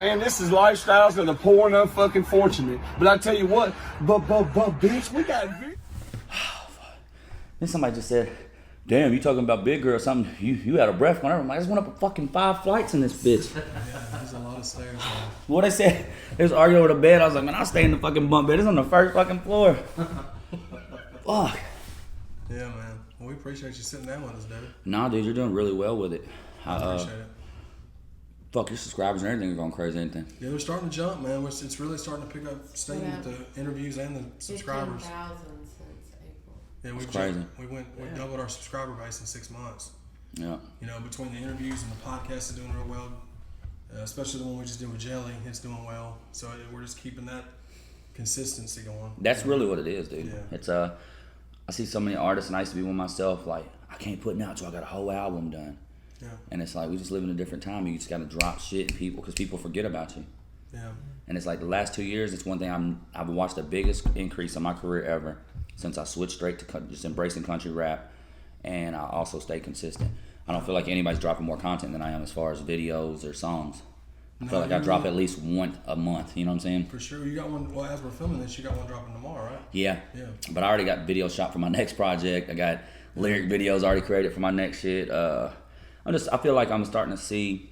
Man, this is lifestyles of the poor and unfucking fortunate. But I tell you what, bitch, we got. Then somebody just said, "Damn, you talking about big girl or something? You out of breath whenever." I just went up fucking 5 flights in this bitch. Yeah, there's a lot of stairs. What they said, they was arguing over the bed. I was like, man, I'll stay in the fucking bunk bed. It's on the first fucking floor. Fuck. Yeah, man. Well, we appreciate you sitting down with us, David. Nah, dude, you're doing really well with it. I appreciate it. Fuck, your subscribers and everything are going crazy, ain't they? Yeah, they're starting to jump, man. It's really starting to pick up steam with the interviews and the subscribers. 15,000 since April. Yeah, That's crazy. We doubled our subscriber base in 6 months. Yeah. You know, between the interviews and the podcast is doing real well. Especially the one we just did with Jelly, it's doing well. So we're just keeping that consistency going. That's really what it is, dude. Yeah. It's I see so many artists, and I used to be one myself. Like, I can't put it out till I got a whole album done. Yeah. And it's like we just live in a different time. You just got to drop shit, because people forget about you. Yeah. And it's like the last 2 years, it's one thing I've watched the biggest increase in my career ever since I switched straight to just embracing country rap, and I also stay consistent. I don't feel like anybody's dropping more content than I am as far as videos or songs. I feel like I drop at least one a month. You know what I'm saying? For sure. You got one. Well, as we're filming this, you got one dropping tomorrow, right? Yeah. Yeah. But I already got video shot for my next project. I got lyric videos already created for my next shit. I feel like I'm starting to see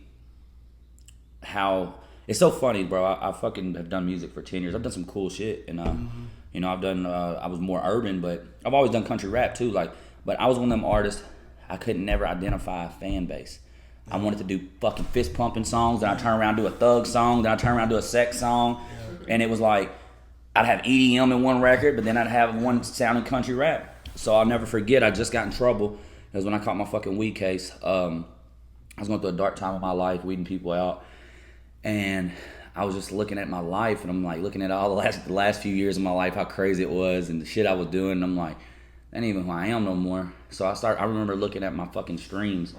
how it's so funny, bro. I fucking have done music for 10 years. I've done some cool shit, and you know, I've done. I was more urban, but I've always done country rap too. Like, but I was one of them artists. I could never identify a fan base. I wanted to do fucking fist pumping songs, then I turn around and do a thug song, then I turn around and do a sex song, and it was like I'd have EDM in one record, but then I'd have one sounding country rap. So I'll never forget. I just got in trouble. It was when I caught my fucking weed case. I was going through a dark time of my life, weeding people out, and I was just looking at my life, and I'm like looking at all the last few years of my life, how crazy it was, and the shit I was doing. And I'm like, that ain't even who I am no more. So I remember looking at my fucking streams,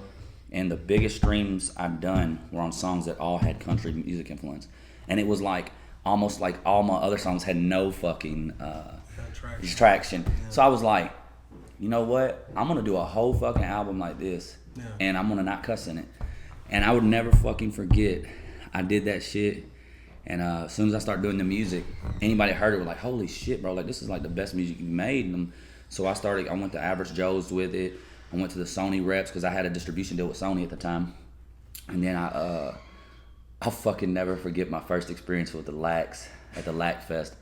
and the biggest streams I'd done were on songs that all had country music influence, and it was like almost like all my other songs had no fucking traction. Yeah. So I was like, you know what? I'm gonna do a whole fucking album like this, and I'm gonna not cuss in it. And I would never fucking forget I did that shit. And as soon as I started doing the music, anybody heard it was like, holy shit, bro! Like, this is like the best music you've made. And so I went to Average Joe's with it. I went to the Sony reps because I had a distribution deal with Sony at the time. And then I'll fucking never forget my first experience with the Lax at the Lack Fest.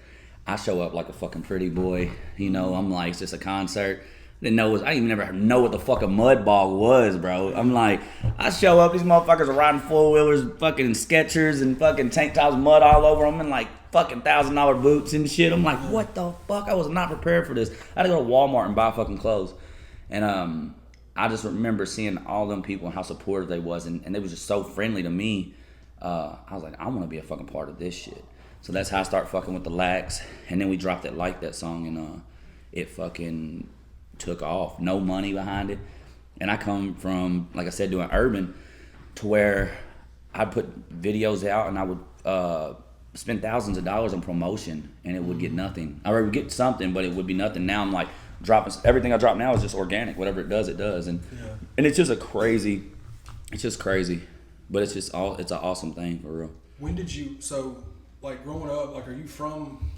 I show up like a fucking pretty boy, you know. I'm like, it's just a concert. I didn't even never know what the fuck a mud bog was, bro. I'm like, I show up, these motherfuckers are riding four-wheelers, fucking Skechers and fucking tank tops, mud all over them, and like fucking $1,000 boots and shit. I'm like, what the fuck? I was not prepared for this. I had to go to Walmart and buy fucking clothes. And I just remember seeing all them people and how supportive they was, and they was just so friendly to me. I was like, I want to be a fucking part of this shit. So that's how I started fucking with the Lax, and then we dropped it Like That song, and it fucking took off. No money behind it, and I come from, like I said, doing urban, to where I'd put videos out and I would spend thousands of dollars on promotion, and it would get nothing. I would get something, but it would be nothing. Now I'm like, dropping everything I drop now is just organic. Whatever it does, and it's just crazy, but it's an awesome thing for real. When did you, so like growing up, like, are you from,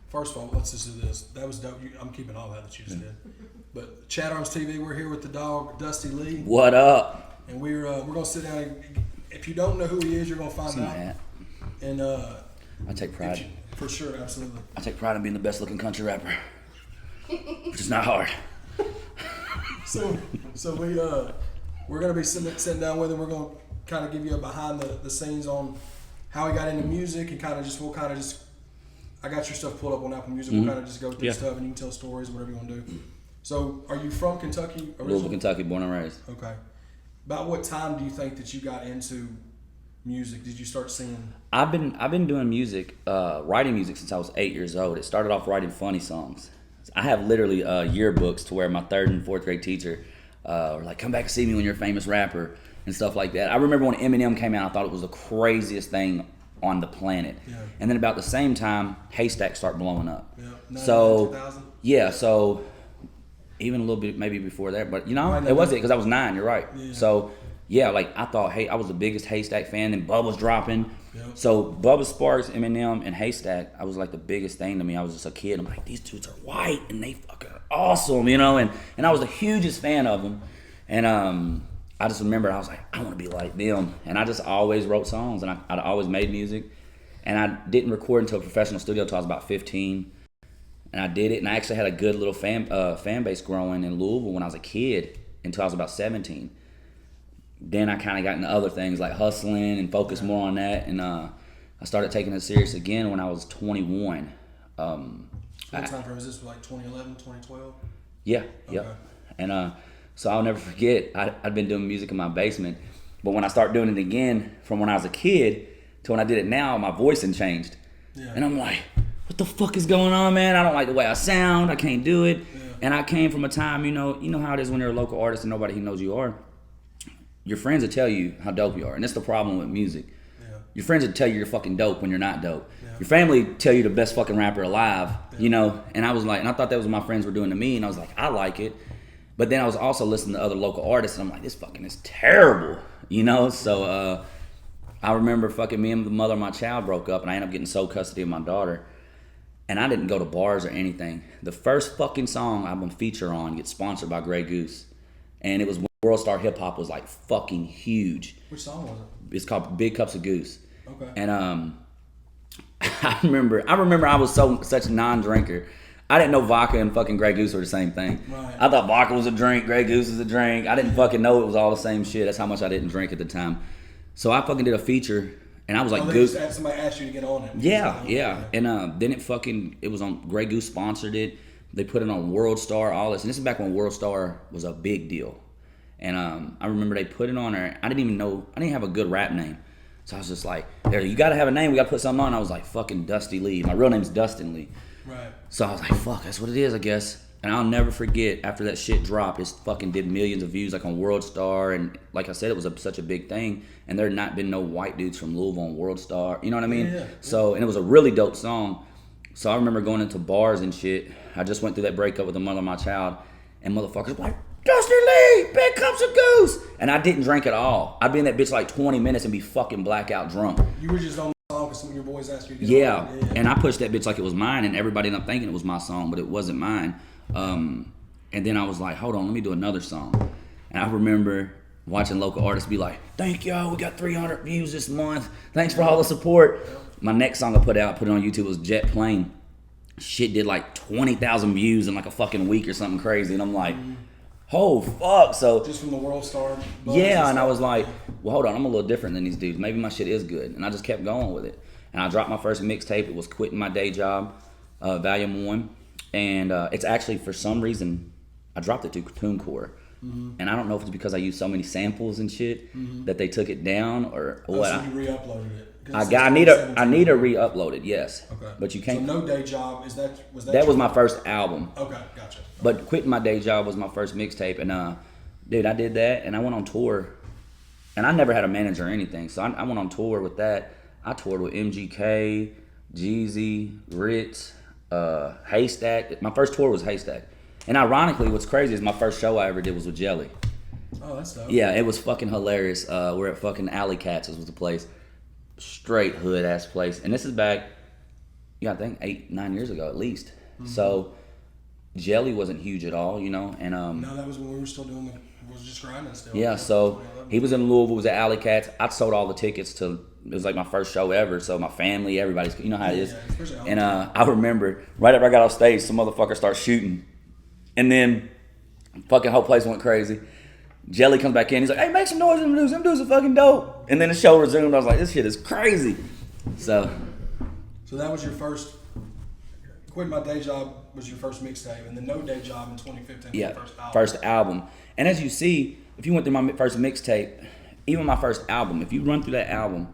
first of all, let's just do this, that was dope. I'm keeping all that you just did, but Chat Arms TV, we're here with the dog Dusty Leigh. What up? And we're gonna sit down and, if you don't know who he is, you're gonna find out. Hat. And I take pride. For sure, absolutely. I take pride in being the best looking country rapper. Which is not hard. So we're gonna be sitting down with him. We're gonna kind of give you a behind the scenes on how he got into music, and we'll I got your stuff pulled up on Apple Music. We'll kind of just go through stuff, and you can tell stories, whatever you want to do. So, are you from Kentucky originally? Louisville, Kentucky, born and raised. Okay. About what time do you think that you got into music? Did you start singing? I've been doing music, writing music since I was 8 years old. It started off writing funny songs. I have literally yearbooks to where my 3rd and 4th grade teacher were like, come back and see me when you're a famous rapper and stuff like that. I remember when Eminem came out, I thought it was the craziest thing on the planet. Yeah. And then about the same time, Haystack started blowing up. Yeah. So 2000? Yeah, so even a little bit maybe before that, but you know, it wasn't because I was 9. You're right. Yeah. So yeah, like I thought, hey, I was the biggest Haystack fan, and Bubba's dropping. Yep. So Bubba Sparks, Eminem, and Haystack, I was like the biggest thing to me. I was just a kid. I'm like, these dudes are white and they fucking are awesome, you know. And I was the hugest fan of them. And I just remember I was like, I want to be like them. And I just always wrote songs, and I always made music. And I didn't record into a professional studio until I was about 15. And I did it, and I actually had a good little fan base growing in Louisville when I was a kid until I was about 17. Then I kind of got into other things like hustling and focused more on that. And I started taking it serious again when I was 21. What time frame is this? Like 2011, 2012? Yeah, Okay. yep. And so I'll never forget, I'd been doing music in my basement. But when I started doing it again, from when I was a kid to when I did it now, my voice had changed. Yeah. And I'm like, what the fuck is going on, man? I don't like the way I sound. I can't do it. Yeah. And I came from a time, you know how it is when you're a local artist and nobody knows you are. Your friends will tell you how dope you are, and that's the problem with music. Yeah. Your friends will tell you you're fucking dope when you're not dope. Yeah. Your family tell you the best fucking rapper alive, you know. And I was like, and I thought that was what my friends were doing to me, and I was like, I like it. But then I was also listening to other local artists, and I'm like, this fucking is terrible, you know. So I remember fucking me and the mother of my child broke up, and I ended up getting sole custody of my daughter. And I didn't go to bars or anything. The first fucking song I'm gonna feature on gets sponsored by Grey Goose. And it was when World Star Hip Hop was like fucking huge. Which song was it? It's called Big Cups of Goose. Okay. And I remember I was such a non-drinker. I didn't know vodka and fucking Grey Goose were the same thing. Right. I thought vodka was a drink, Grey Goose is a drink. I didn't fucking know it was all the same shit. That's how much I didn't drink at the time. So I fucking did a feature. And I was like, Goose. Somebody asked you to get on it. Yeah. And then it was on, Grey Goose sponsored it. They put it on World Star, all this. And this is back when World Star was a big deal. And I remember they put it on there. I didn't have a good rap name. So I was just like, you got to have a name. We got to put something on. I was like, fucking Dusty Leigh. My real name's Dustin Leigh. Right. So I was like, fuck, that's what it is, I guess. And I'll never forget, after that shit dropped, it fucking did millions of views, like on World Star. And like I said, it was such a big thing. And there had not been no white dudes from Louisville on World Star. You know what I mean? Yeah. So, and it was a really dope song. So I remember going into bars and shit. I just went through that breakup with the mother of my child. And motherfuckers were like, Dusty Leigh, Big Cups of Goose. And I didn't drink at all. I'd be in that bitch like 20 minutes and be fucking blackout drunk. You were just on the song because some of your boys asked you to get yeah. on it. And I pushed that bitch like it was mine. And everybody ended up thinking it was my song, but it wasn't mine. And then I was like, hold on, let me do another song. And I remember watching local artists be like, thank y'all, we got 300 views this month. Thanks for all the support. My next song I put it on YouTube, was Jet Plane. Shit did like 20,000 views in like a fucking week or something crazy. And I'm like, oh, fuck. So just from the World Star. Yeah, and I was like, well, hold on, I'm a little different than these dudes. Maybe my shit is good. And I just kept going with it. And I dropped my first mixtape. It was Quitting My Day Job, Volume 1. And it's actually, for some reason, I dropped it to TuneCore. Mm-hmm. And I don't know if it's because I used so many samples and shit that they took it down or what. So you re-uploaded it. I need to re-upload it, yes. Okay. But you can't. So No Day Job, was that? That was my first album. Okay, gotcha. But Quitting My Day Job was my first mixtape, and dude, I did that, and I went on tour, and I never had a manager or anything, so I went on tour with that. I toured with MGK, Jeezy, Ritz, Haystack. My first tour was Haystack. And ironically, what's crazy is my first show I ever did was with Jelly. Oh, that's dope. Yeah, it was fucking hilarious. We're at fucking Alley Cats, was the place. Straight hood ass place. And this is back, I think 8-9 years ago at least. Mm-hmm. So Jelly wasn't huge at all, you know. And no, that was when we were still was just grinding still. Yeah, so he was in Louisville, was at Alley Cats. I sold all the tickets to, it was like my first show ever, so my family, everybody's, you know how it is. Yeah, and I remember right after I got off stage, some motherfucker started shooting. And then fucking whole place went crazy. Jelly comes back in, he's like, hey, make some noise, them dudes are fucking dope. And then the show resumed, I was like, this shit is crazy. So that was your first, Quit My Day Job was your first mixtape, and the No Day Job in 2015 was your first album. First album. And as you see, if you went through my first mixtape, even my first album, if you run through that album,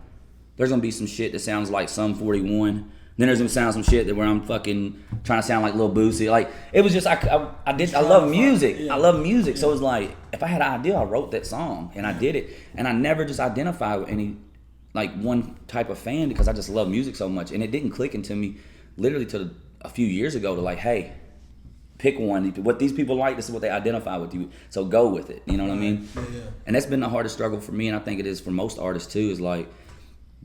there's gonna be some shit that sounds like Sum 41. Then there's gonna sound some shit that where I'm fucking trying to sound like Lil Boosie. Like it was just I love music. Yeah. I love music. So it's like if I had an idea, I wrote that song and I did it. And I never just identified with any like one type of fan because I just love music so much. And it didn't click into me literally till a few years ago to like, hey, pick one. What these people like, this is what they identify with you. So go with it. You know what I mean? Yeah. And that's been the hardest struggle for me, and I think it is for most artists too. Is like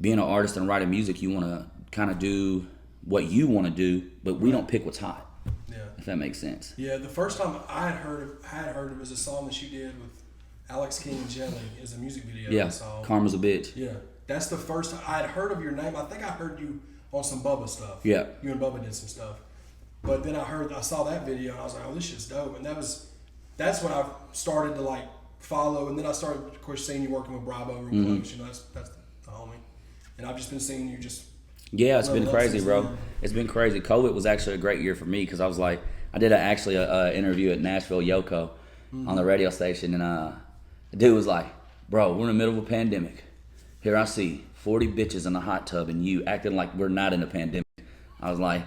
being an artist and writing music. You want to kind of do what you want to do, but we don't pick what's hot. Yeah. If that makes sense. Yeah. The first time I had heard it was a song that you did with Alex King and Jelly. It was a music video. Yeah. I saw. Karma's a bitch. Yeah. That's the first time I had heard of your name. I think I heard you on some Bubba stuff. Yeah. You and Bubba did some stuff. But then I saw that video and I was like, oh, this shit's dope. And that's when I started to like follow. And then I started, of course, seeing you working with Bravo real close. You know, that's the homie. And I've just been seeing you just. Yeah, it's been crazy, since bro. then. It's been crazy. COVID was actually a great year for me because I was like, I did actually a interview at Nashville Yoko on the radio station, and the dude was like, bro, we're in the middle of a pandemic. Here I see 40 bitches in a hot tub and you acting like we're not in a pandemic. I was like,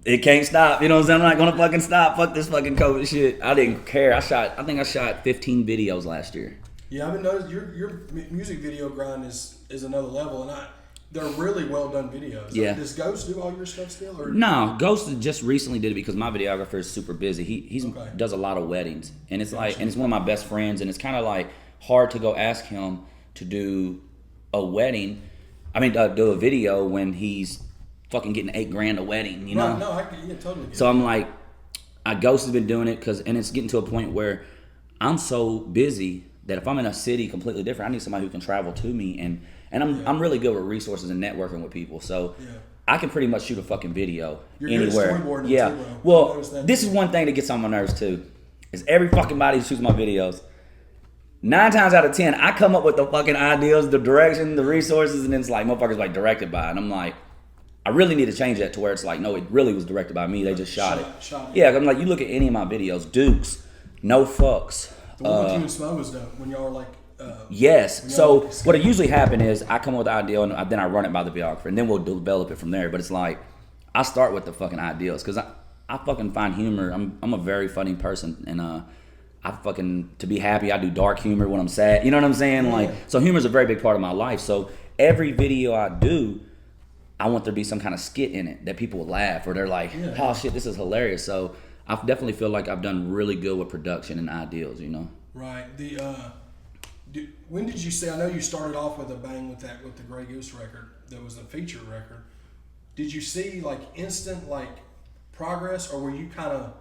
it can't stop. You know what I'm saying? I'm not going to fucking stop. Fuck this fucking COVID shit. I didn't care. I think I shot 15 videos last year. Yeah, I've been noticing your music video grind is another level, and they're really well done videos. Yeah. Does Ghost do all your stuff still? Or? No, Ghost just recently did it because my videographer is super busy. He Okay. does a lot of weddings, and it's like, and it's one of my best friends, and it's kind of like hard to go ask him to do a wedding. I mean, do a video when he's fucking getting $8,000 a wedding. You know? Right, no, I totally get So it. I'm like, Ghost has been doing it and it's getting to a point where I'm so busy that if I'm in a city completely different, I need somebody who can travel to me, and I'm really good with resources and networking with people. So I can pretty much shoot a fucking video You're good at anywhere. storyboarding Yeah. too, bro. I Well, noticed that this too. is one thing that gets on my nerves too. Is every fucking body who shoots my videos, 9 times out of 10, I come up with the fucking ideas, the direction, the resources, and then it's like motherfuckers like directed by, and I'm like, I really need to change that to where it's like, no, it really was directed by me. They just shot it. Shot it. Yeah, I'm like, you look at any of my videos, Dukes, No Fucks. The one with you and Smo was dope when y'all were like. Yes. So like, what it usually happen is I come up with the idea and then I run it by the videographer and then we'll develop it from there. But it's like I start with the fucking ideas because I fucking find humor. I'm a very funny person, and I fucking, to be happy, I do dark humor when I'm sad. You know what I'm saying? Like, so humor is a very big part of my life. So every video I do, I want there to be some kind of skit in it that people will laugh or they're like, oh shit, this is hilarious. So I definitely feel like I've done really good with production and ideals, you know? Right. When did you say? I know you started off with a bang with the Grey Goose record. That was a feature record. Did you see like instant like progress, or were you kind of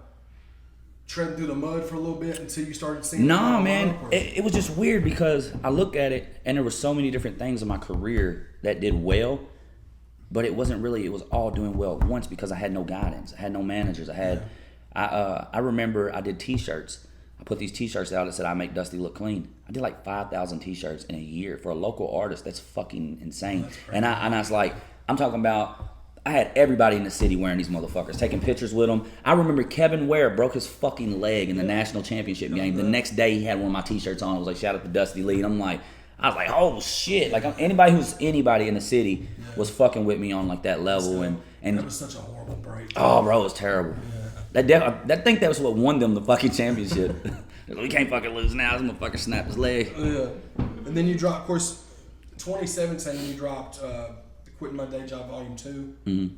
treading through the mud for a little bit until you started seeing? No, man. It was just weird because I look at it and there were so many different things in my career that did well, but it wasn't really. It was all doing well at once because I had no guidance. I had no managers. I remember I did T-shirts. I put these T-shirts out that said I make Dusty look clean. I did like 5,000 T-shirts in a year for a local artist. That's fucking insane. And I was like, I'm talking about, I had everybody in the city wearing these motherfuckers, taking pictures with them. I remember Kevin Ware broke his fucking leg in the national championship game. The next day he had one of my T-shirts on. It was like, shout out to Dusty Leigh. And I'm like, I was like, oh shit. Like anybody in the city was fucking with me on like that level. And that was such a horrible break. Oh, bro, it was terrible. I think that was what won them the fucking championship. We can't fucking lose now. This motherfucker snapped his leg. Yeah. And then you dropped, of course, 2017. You dropped "Quitting My Day Job" Volume 2. Mm-hmm.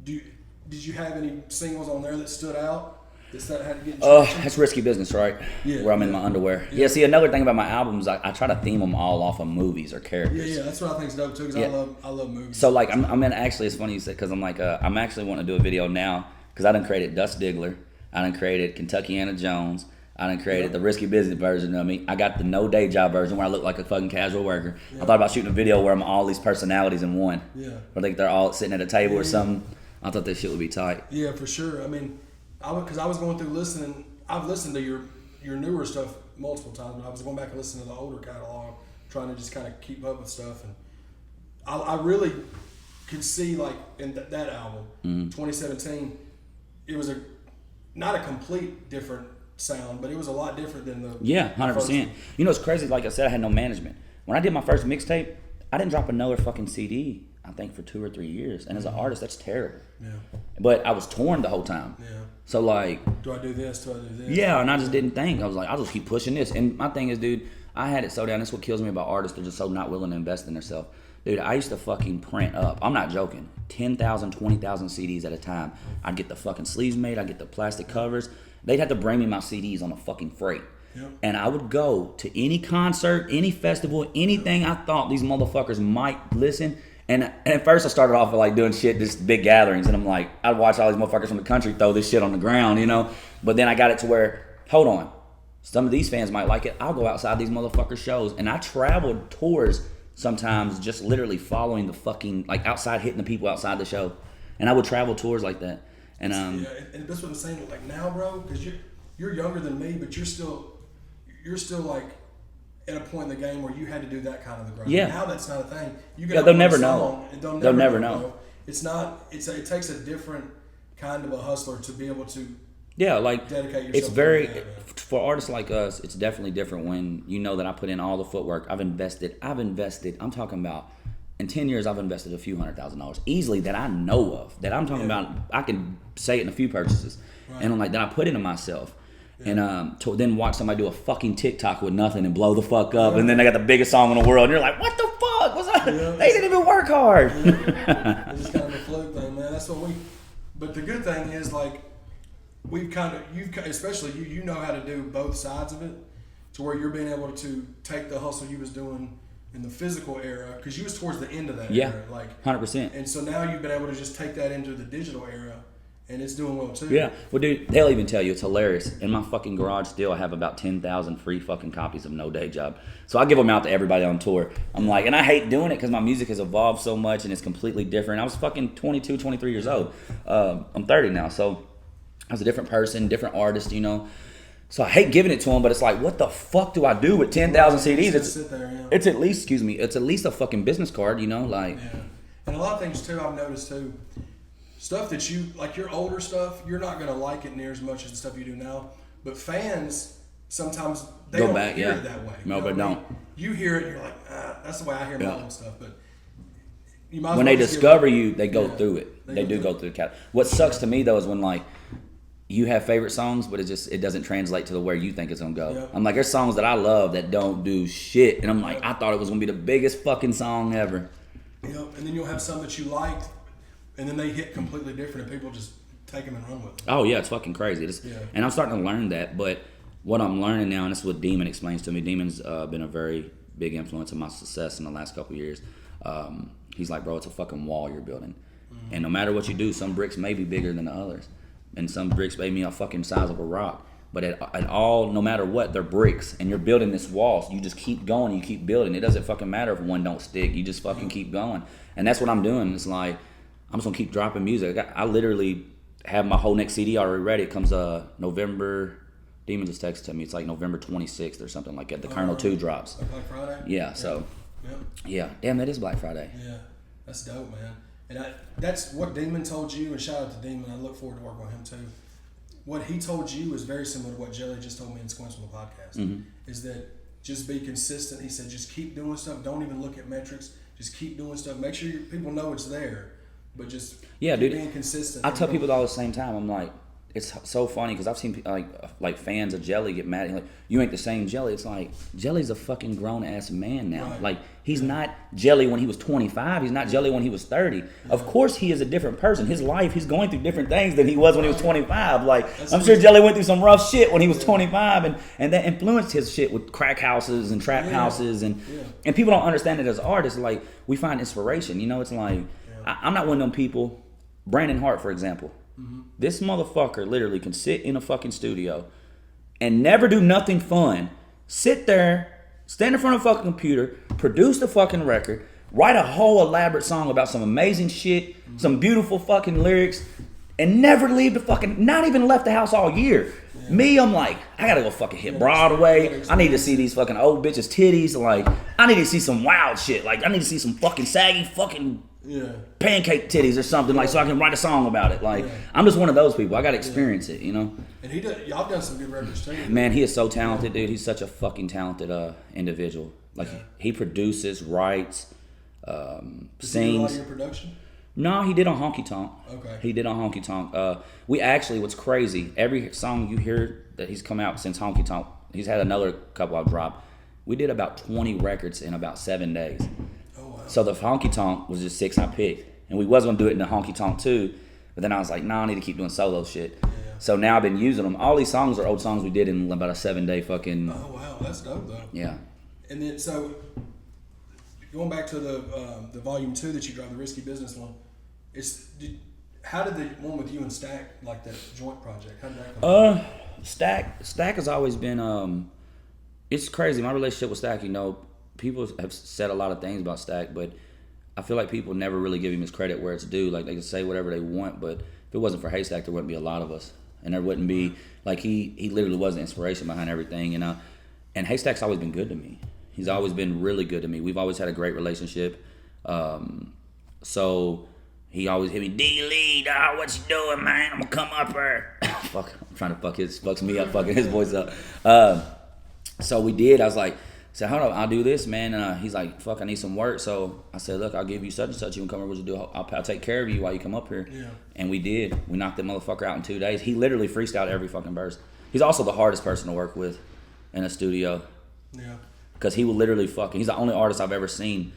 Did you have any singles on there that stood out? That had to get. That's risky business, right? Yeah. Where I'm in my underwear. Yeah. See, another thing about my albums, I try to theme them all off of movies or characters. Yeah. That's what I think is dope too, because I love movies. So like, I'm in, actually, it's funny you said, because I'm like, I'm actually wanting to do a video now. Because I done created Dust Diggler, I done created Kentucky Anna Jones, I done created the risky business version of me. I got the no day job version where I look like a fucking casual worker. I thought about shooting a video where I'm all these personalities in one. Yeah. Where like they're all sitting at a table or something. I thought this shit would be tight. Yeah, for sure. I mean, because I was going through listening. I've listened to your newer stuff multiple times, but I was going back and listening to the older catalog, trying to just kind of keep up with stuff. And I really could see, like, in that album, 2017, it was not a complete different sound, but it was a lot different than the 100%. You know, it's crazy. Like I said, I had no management. When I did my first mixtape, I didn't drop another fucking CD, I think, for 2 or 3 years. And as an artist, that's terrible. Yeah. But I was torn the whole time. Yeah. So like, Do I do this? Do I do this? yeah, and I just didn't think. I was like, I'll just keep pushing this. And my thing is, dude, I had it so down. That's what kills me about artists. They're just so not willing to invest in themselves. Dude, I used to fucking print up. I'm not joking. 10,000, 20,000 CDs at a time. I'd get the fucking sleeves made. I'd get the plastic covers. They'd have to bring me my CDs on a fucking freight. Yep. And I would go to any concert, any festival, anything I thought these motherfuckers might listen. And at first I started off with like doing shit, just big gatherings. And I'm like, I'd watch all these motherfuckers from the country throw this shit on the ground, you know? But then I got it to where, hold on. Some of these fans might like it. I'll go outside these motherfuckers' shows. And I traveled tours sometimes just literally following the fucking, like outside, hitting the people outside the show. And I would travel tours like that. And yeah, and that's what I'm saying. Like now, bro, because you're younger than me, but you're still like at a point in the game where you had to do that kind of the grind. Yeah. Now that's not a thing. You Yeah, they'll never know. They'll never know. Bro. It's not. It takes a different kind of a hustler to be able to. Yeah, like dedicate yourself it's to very that, man. for artists like us. It's definitely different when you know that I put in all the footwork. I've invested. I'm talking about in 10 years. I've invested a few $100,000 easily that I know of. That I'm talking about. I can say it in a few purchases, Right. and I'm like that I put into myself. And to then watch somebody do a fucking TikTok with nothing and blow the fuck up, and then they got the biggest song in the world, and you're like, what the fuck? What's that? Yeah. They didn't even work hard. It's just kind of a fluke thing, man. That's what we. But the good thing is, like, especially you know how to do both sides of it, to where you're being able to take the hustle you was doing in the physical era, because you was towards the end of that era, like 100%. and so now you've been able to just take that into the digital era, and it's doing well too. Yeah, well, dude, they'll even tell you it's hilarious. In my fucking garage, still, I have about 10,000 free fucking copies of No Day Job. So I give them out to everybody on tour. I'm like, and I hate doing it because my music has evolved so much and it's completely different. I was fucking 22, 23 years old. I'm 30 now, so I was a different person, different artist, you know. So I hate giving it to them, but it's like, what the fuck do I do with 10,000 CDs? It's at least, it's at least a fucking business card, you know, like. Yeah, and a lot of things too. I've noticed too. Stuff that you like, your older stuff, you're not gonna like it near as much as the stuff you do now. But fans sometimes they Go don't back, hear yeah. it that way. No, You know but what I mean? don't. You hear it, and you're like, that's the way I hear my Yeah. own stuff. But you might as When well they just discover give it- you, they go Yeah. through it. They They go do through go it. through the cat. What sucks to me though is when like you have favorite songs, but it doesn't translate to the where you think it's gonna go. Yeah. I'm like, there's songs that I love that don't do shit, and I'm like, I thought it was gonna be the biggest fucking song ever. Yep. And then you'll have some that you liked, and then they hit completely different, and people just take them and run with them. Oh yeah, it's fucking crazy. Yeah. And I'm starting to learn that. But what I'm learning now, and this is what Demun explains to me. Demun's been a very big influence on my success in the last couple of years. He's like, bro, it's a fucking wall you're building, and no matter what you do, some bricks may be bigger than the others, and some bricks may be a fucking size of a rock. But at all, no matter what, they're bricks, and you're building this wall. So you just keep going, you keep building. It doesn't fucking matter if one don't stick. You just fucking keep going, and that's what I'm doing. It's like I'm just gonna keep dropping music. I literally have my whole next CD already ready. It comes November. Demun just texted me. It's like November 26th or something like that. The Colonel 2 drops. Like Black Friday. Yeah. So Yep. yeah. Damn, that is Black Friday. Yeah, that's dope, man. And that's what Demun told you, and shout out to Demun. I look forward to working with him too. What he told you is very similar to what Jelly just told me in Squints on the podcast. Is that just be consistent. He said just keep doing stuff. Don't even look at metrics. Just keep doing stuff. Make sure people know it's there, but just Yeah, keep dude. being consistent. I tell people all the same time. I'm like, it's so funny because I've seen like fans of Jelly get mad. Like, you ain't the same Jelly. It's like Jelly's a fucking grown ass man now. Right. Like, he's not Jelly when he was 25. He's not Jelly when he was 30. Of course, he is a different person. His life, he's going through different things than he was when he was 25. Like, I'm sure Jelly went through some rough shit when he was 25, and that influenced his shit with crack houses and trap houses, and people don't understand it as artists. Like, we find inspiration. You know, it's like I'm not one of them people. Brandon Hart, for example. This motherfucker literally can sit in a fucking studio and never do nothing fun. Sit there, stand in front of a fucking computer, produce the fucking record, write a whole elaborate song about some amazing shit, some beautiful fucking lyrics, and never leave the fucking, not even left the house all year. Me, I'm like, I gotta go fucking hit Broadway. I need to see these fucking old bitches' titties. Like, I need to see some wild shit. Like, I need to see some fucking saggy fucking pancake titties or something, like, so I can write a song about it. Like, I'm just one of those people. I gotta experience it, you know? And y'all done some good records too. Man, he is so talented, dude. He's such a fucking talented individual. Like, he produces, writes, Does he do a sings. lot of your production? No, he did on Honky Tonk. Okay. He did on Honky Tonk. We actually, what's crazy, every song you hear that he's come out since Honky Tonk, he's had another couple I've dropped. We did about 20 records in about 7 days. Oh wow. So the honky tonk was just 6 I picked, and we was gonna do it in the honky tonk too, but then I was like, nah, I need to keep doing solo shit. Yeah. So now I've been using them. All these songs are old songs we did in about a 7-day fucking. Oh wow, that's dope though. Yeah. And then so going back to the volume 2 that you dropped, the Risky Business one, how did the one with you and Stack, like that joint project, how did that come? Stack has always been it's crazy. My relationship with Stack, you know, people have said a lot of things about Stack, but I feel like people never really give him his credit where it's due. Like they can say whatever they want, but if it wasn't for Haystack, there wouldn't be a lot of us, and there wouldn't be like he literally was the inspiration behind everything, you know. And Haystack's always been good to me. He's always been really good to me. We've always had a great relationship. So he always hit me, D Leigh, dog, what you doing, man? I'm gonna come up here. Fuck, I'm trying to fucks me up, fucking his voice up. So we did. I was like, said, hold on, I'll do this, man. He's like, fuck, I need some work. So I said, look, I'll give you such and such. You can come over, what you do? I'll take care of you while you come up here. Yeah. And we did. We knocked that motherfucker out in 2 days. He literally freestyled every fucking verse. He's also the hardest person to work with in a studio. Yeah. Because he will literally he's the only artist I've ever seen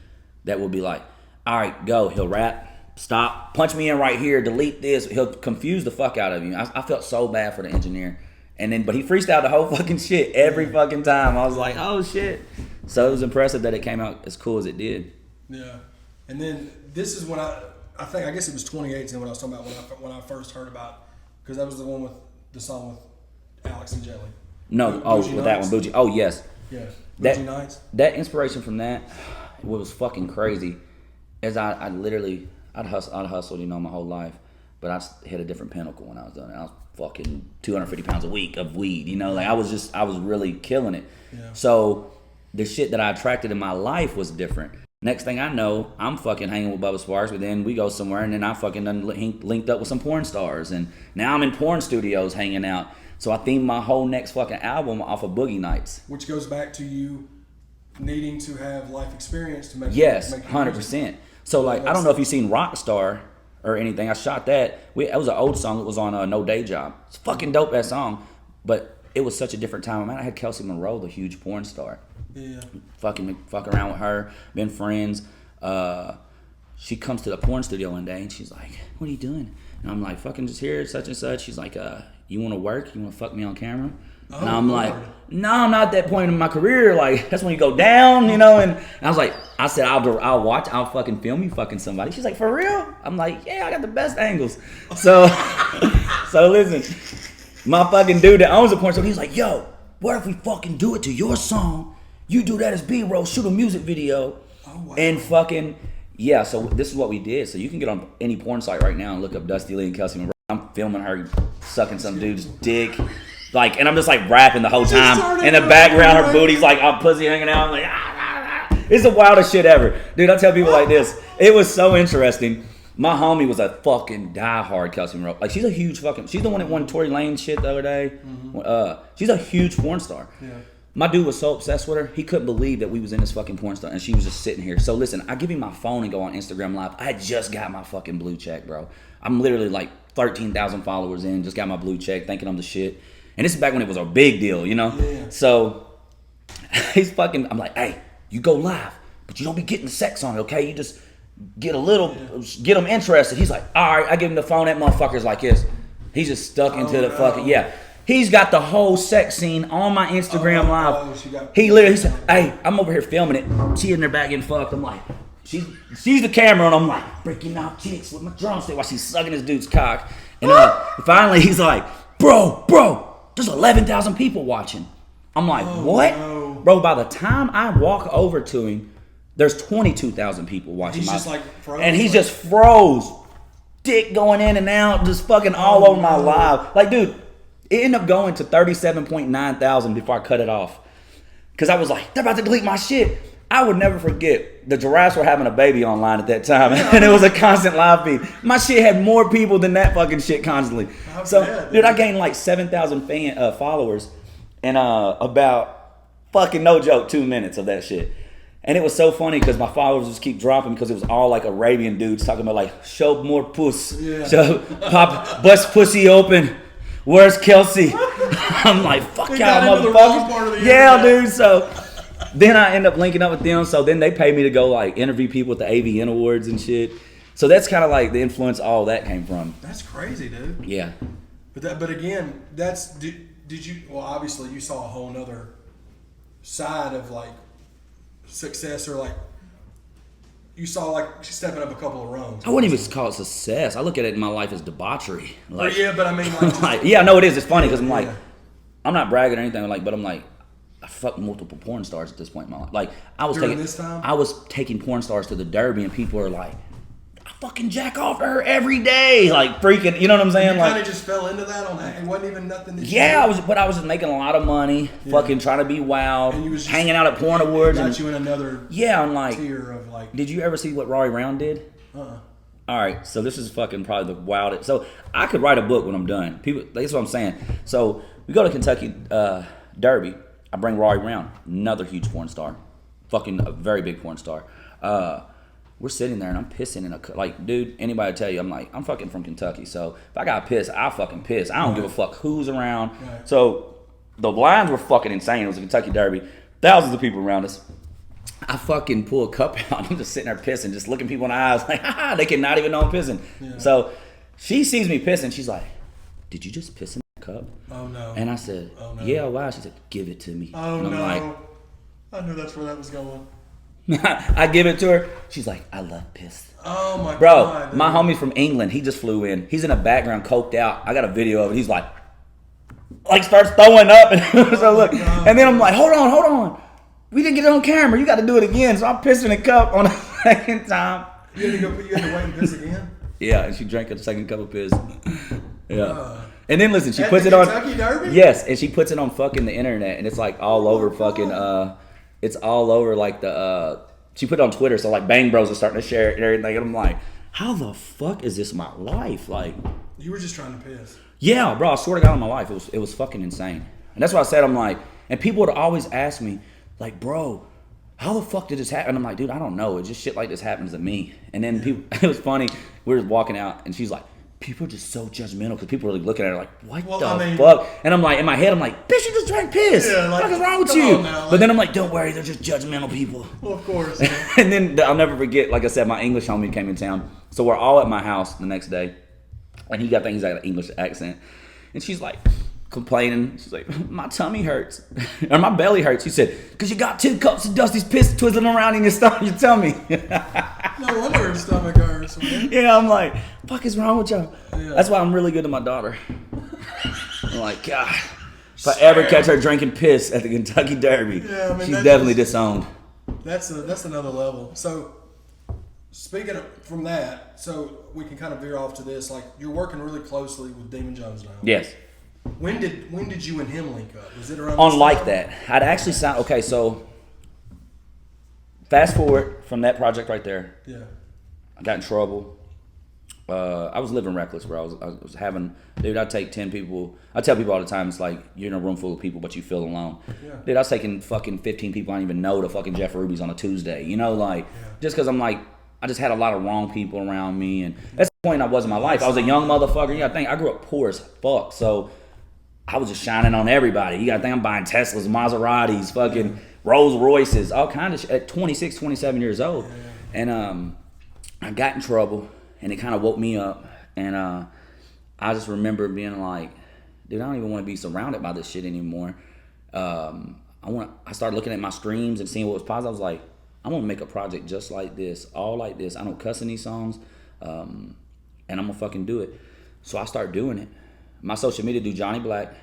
that will be like, all right, go. He'll rap, stop, punch me in right here, delete this. He'll confuse the fuck out of you. I felt so bad for the engineer. But he freestyled the whole fucking shit every fucking time. I was like, oh shit. So it was impressive that it came out as cool as it did. Yeah. And then this is when I guess it was 2018 when I was talking about when I first heard about, because that was the one with the song with Alex and Jelly. No, Bougie with that Nights. one, Bougie. Oh, yes. Yeah. That- Bougie Nights. That inspiration from that, what was fucking crazy, is I'd hustled, you know, my whole life, but I hit a different pinnacle when I was done. I was fucking 250 pounds a week of weed, you know, like I was really killing it. Yeah. So the shit that I attracted in my life was different. Next thing I know, I'm fucking hanging with Bubba Sparks, but then we go somewhere and then I fucking done linked up with some porn stars, and now I'm in porn studios hanging out. So I themed my whole next fucking album off of Boogie Nights. Which goes back to you needing to have life experience to make Yes, make 100%. So like, I don't know if you've seen Rockstar or anything. I shot that. It was an old song. It was on No Day Job. It's a fucking dope ass song, but it was such a different time. Man, I had Kelsey Monroe, the huge porn star. Yeah. Fuck around with her, been friends. She comes to the porn studio one day and she's like, "What are you doing?" And I'm like, "Fucking just here, such and such." She's like, "You want to work? You want to fuck me on camera?" And I'm like, "No, I'm not at that point in my career. Like, that's when you go down, you know." And I was like, I said, I'll watch, I'll fucking film you fucking somebody. She's like, "For real?" I'm like, "Yeah, I got the best angles." So, so listen, my fucking dude that owns the porn studio, he's like, "Yo, what if we fucking do it to your song? You do that as B-roll, shoot a music video." Oh, wow. And fucking, yeah, so this is what we did. So you can get on any porn site right now and look up Dusty Leigh and Kelsey Monroe. I'm filming her sucking some dude's dick. Like, and I'm just like rapping the whole time. In the background, her booty's like, I'm pussy hanging out. I'm like, It's the wildest shit ever. Dude, I tell people like this. It was so interesting. My homie was a fucking diehard Kelsey Monroe. Like, she's a huge fucking, she's the one that won Tory Lane shit the other day. Mm-hmm. She's a huge porn star. Yeah. My dude was so obsessed with her, he couldn't believe that we was in this fucking porn star and she was just sitting here. So listen, I give him my phone and go on Instagram Live. I had just got my fucking blue check, bro. I'm literally like 13,000 followers in, just got my blue check, thinking I'm the shit. And this is back when it was a big deal, you know? Yeah. So he's fucking, I'm like, "Hey, you go live, but you don't be getting sex on it, okay? You just get a little, get them interested." He's like, "All right," I give him the phone, that motherfucker's like this. He's just stuck into the fucking, yeah. He's got the whole sex scene on my Instagram Live. He literally said, "Hey, I'm over here filming it. She in there back getting fucked." I'm like, she's the camera, and I'm like breaking out chicks with my drumstick while she's sucking this dude's cock. And finally, he's like, bro, there's 11,000 people watching. I'm like, what? No. Bro, by the time I walk over to him, there's 22,000 people watching. He's just like froze. And he's just froze. Dick going in and out, just fucking all over my live. Like, dude, it ended up going to 37.9 thousand before I cut it off. Because I was like, they're about to delete my shit. I would never forget, the giraffes were having a baby online at that time. And it was a constant live feed. My shit had more people than that fucking shit constantly. Dude, I gained like 7,000 followers in about, fucking no joke, 2 minutes of that shit. And it was so funny because my followers just keep dropping because it was all like Arabian dudes talking about like, show more puss. Yeah. Show, pop, bust pussy open. Where's Kelsey? I'm like, fuck y'all motherfuckers. Yeah, dude. So then I end up linking up with them. So then they pay me to go like interview people at the AVN Awards and shit. So that's kind of like the influence all that came from. That's crazy, dude. Yeah. But again, did you? Well, obviously you saw a whole nother side of like success, or like you saw like stepping up a couple of rungs. I wouldn't even call it success. I look at it in my life as debauchery. Like, yeah, but I mean, like, like, yeah, no, it is. It's funny because I'm like, Yeah. I'm not bragging or anything. Like, but I'm like, I fucked multiple porn stars at this point in my life. Like, I was During this time? I was taking porn stars to the Derby, and people are like, I fucking jack off to her every day, like freaking. You know what I'm saying? You Like, kind of just fell into that on that. It wasn't even nothing that you yeah, did. I was just making a lot of money, fucking trying to be wild, And you was just- hanging out at porn awards, Got and you in another yeah, I'm like, tier of like. did you ever see what Rory Round did? Uh-uh. All right, so this is fucking probably the wildest. So I could write a book when I'm done. People, that's what I'm saying. So we go to Kentucky Derby. I bring Rory Round, another huge porn star, fucking a very big porn star. We're sitting there and I'm pissing in a like, dude. Anybody tell you I'm fucking from Kentucky. So if I got pissed, I'll fucking piss. I don't give a fuck who's around. Right. So the lines were fucking insane. It was a Kentucky Derby, thousands of people around us. I fucking pull a cup out. I'm just sitting there pissing, just looking people in the eyes, like, ha, they cannot even know I'm pissing. Yeah. So she sees me pissing. She's like, "Did you just piss in the cup?" Oh no. And I said, Oh, no. "Yeah, why?" She said, "Give it to me." Oh and I'm no. like, I knew that's where that was going. I give it to her. She's like, "I love piss." Oh my Bro, god. my dude. homie from England, he just flew in. He's in the background, coked out. I got a video of it. He's like starts throwing up. And so look, God. and then I'm like, hold on. We didn't get it on camera. You got to do it again. So I'm pissing a cup on the second time. You had to wait and piss again. Yeah, and she drank a second cup of piss. Yeah. And then listen, she At puts the it on. Kentucky Derby? Yes, and she puts it on fucking the internet, and it's like all over fucking. It's all over like the. She put it on Twitter, so like Bang Bros are starting to share it and everything, and I'm like, how the fuck is this my life? Like, You were just trying to piss. yeah, bro, I swear to God, in my life, it was fucking insane, and that's why I said I'm like, and people would always ask me, like, bro, how the fuck did this happen? And I'm like, dude, I don't know. It's just shit like this happens to me. And then people, it was funny. We were walking out, and she's like, people are just so judgmental because people are like looking at her like, what the fuck? And I'm like, in my head, I'm like, bitch, you just drank piss. Yeah, like, what the fuck is wrong with come you? on now, But like- then I'm like, don't worry, they're just judgmental people. Well, of course. And then I'll never forget, like I said, my English homie came in town. So we're all at my house the next day, and he's got an English accent. And she's like complaining. She's like, my tummy hurts. Or my belly hurts. She said, because you got 2 cups of Dusty's piss twizzling around in your stomach, your tummy. No wonder her stomach hurts, man. Yeah, I'm like, fuck is wrong with y'all? Yeah. That's why I'm really good to my daughter. I'm like, God, if I ever catch her drinking piss at the Kentucky Derby, Yeah, I mean, she's that's definitely just- disowned. That's another level. So, speaking of, from that, so we can kind of veer off to this. Like, you're working really closely with Demun Jones now. Yes. When did you and him link up? Was it around On this like time? that. I'd actually signed. Okay, so fast forward from that project right there. Yeah. I got in trouble. I was living reckless, bro. I was having, dude, I take 10 people. I tell people all the time, it's like you're in a room full of people, but you feel alone. Yeah. Dude, I was taking fucking 15 people I didn't even know to fucking Jeff Ruby's on a Tuesday. You know, like, just because I'm like, I just had a lot of wrong people around me. And that's the point I was in my life. I was a young motherfucker. You got to think, I grew up poor as fuck. So I was just shining on everybody. You got to think I'm buying Teslas, Maseratis, fucking Rolls Royces, all kind of shit at 26, 27 years old. And I got in trouble, and it kind of woke me up. And I just remember being like, dude, I don't even want to be surrounded by this shit anymore. I started looking at my streams and seeing what was positive. I was like, I want to make a project just like this, all like this. I don't cuss in these songs, and I'm going to fucking do it. So I started doing it. My social media dude, Johnny Black,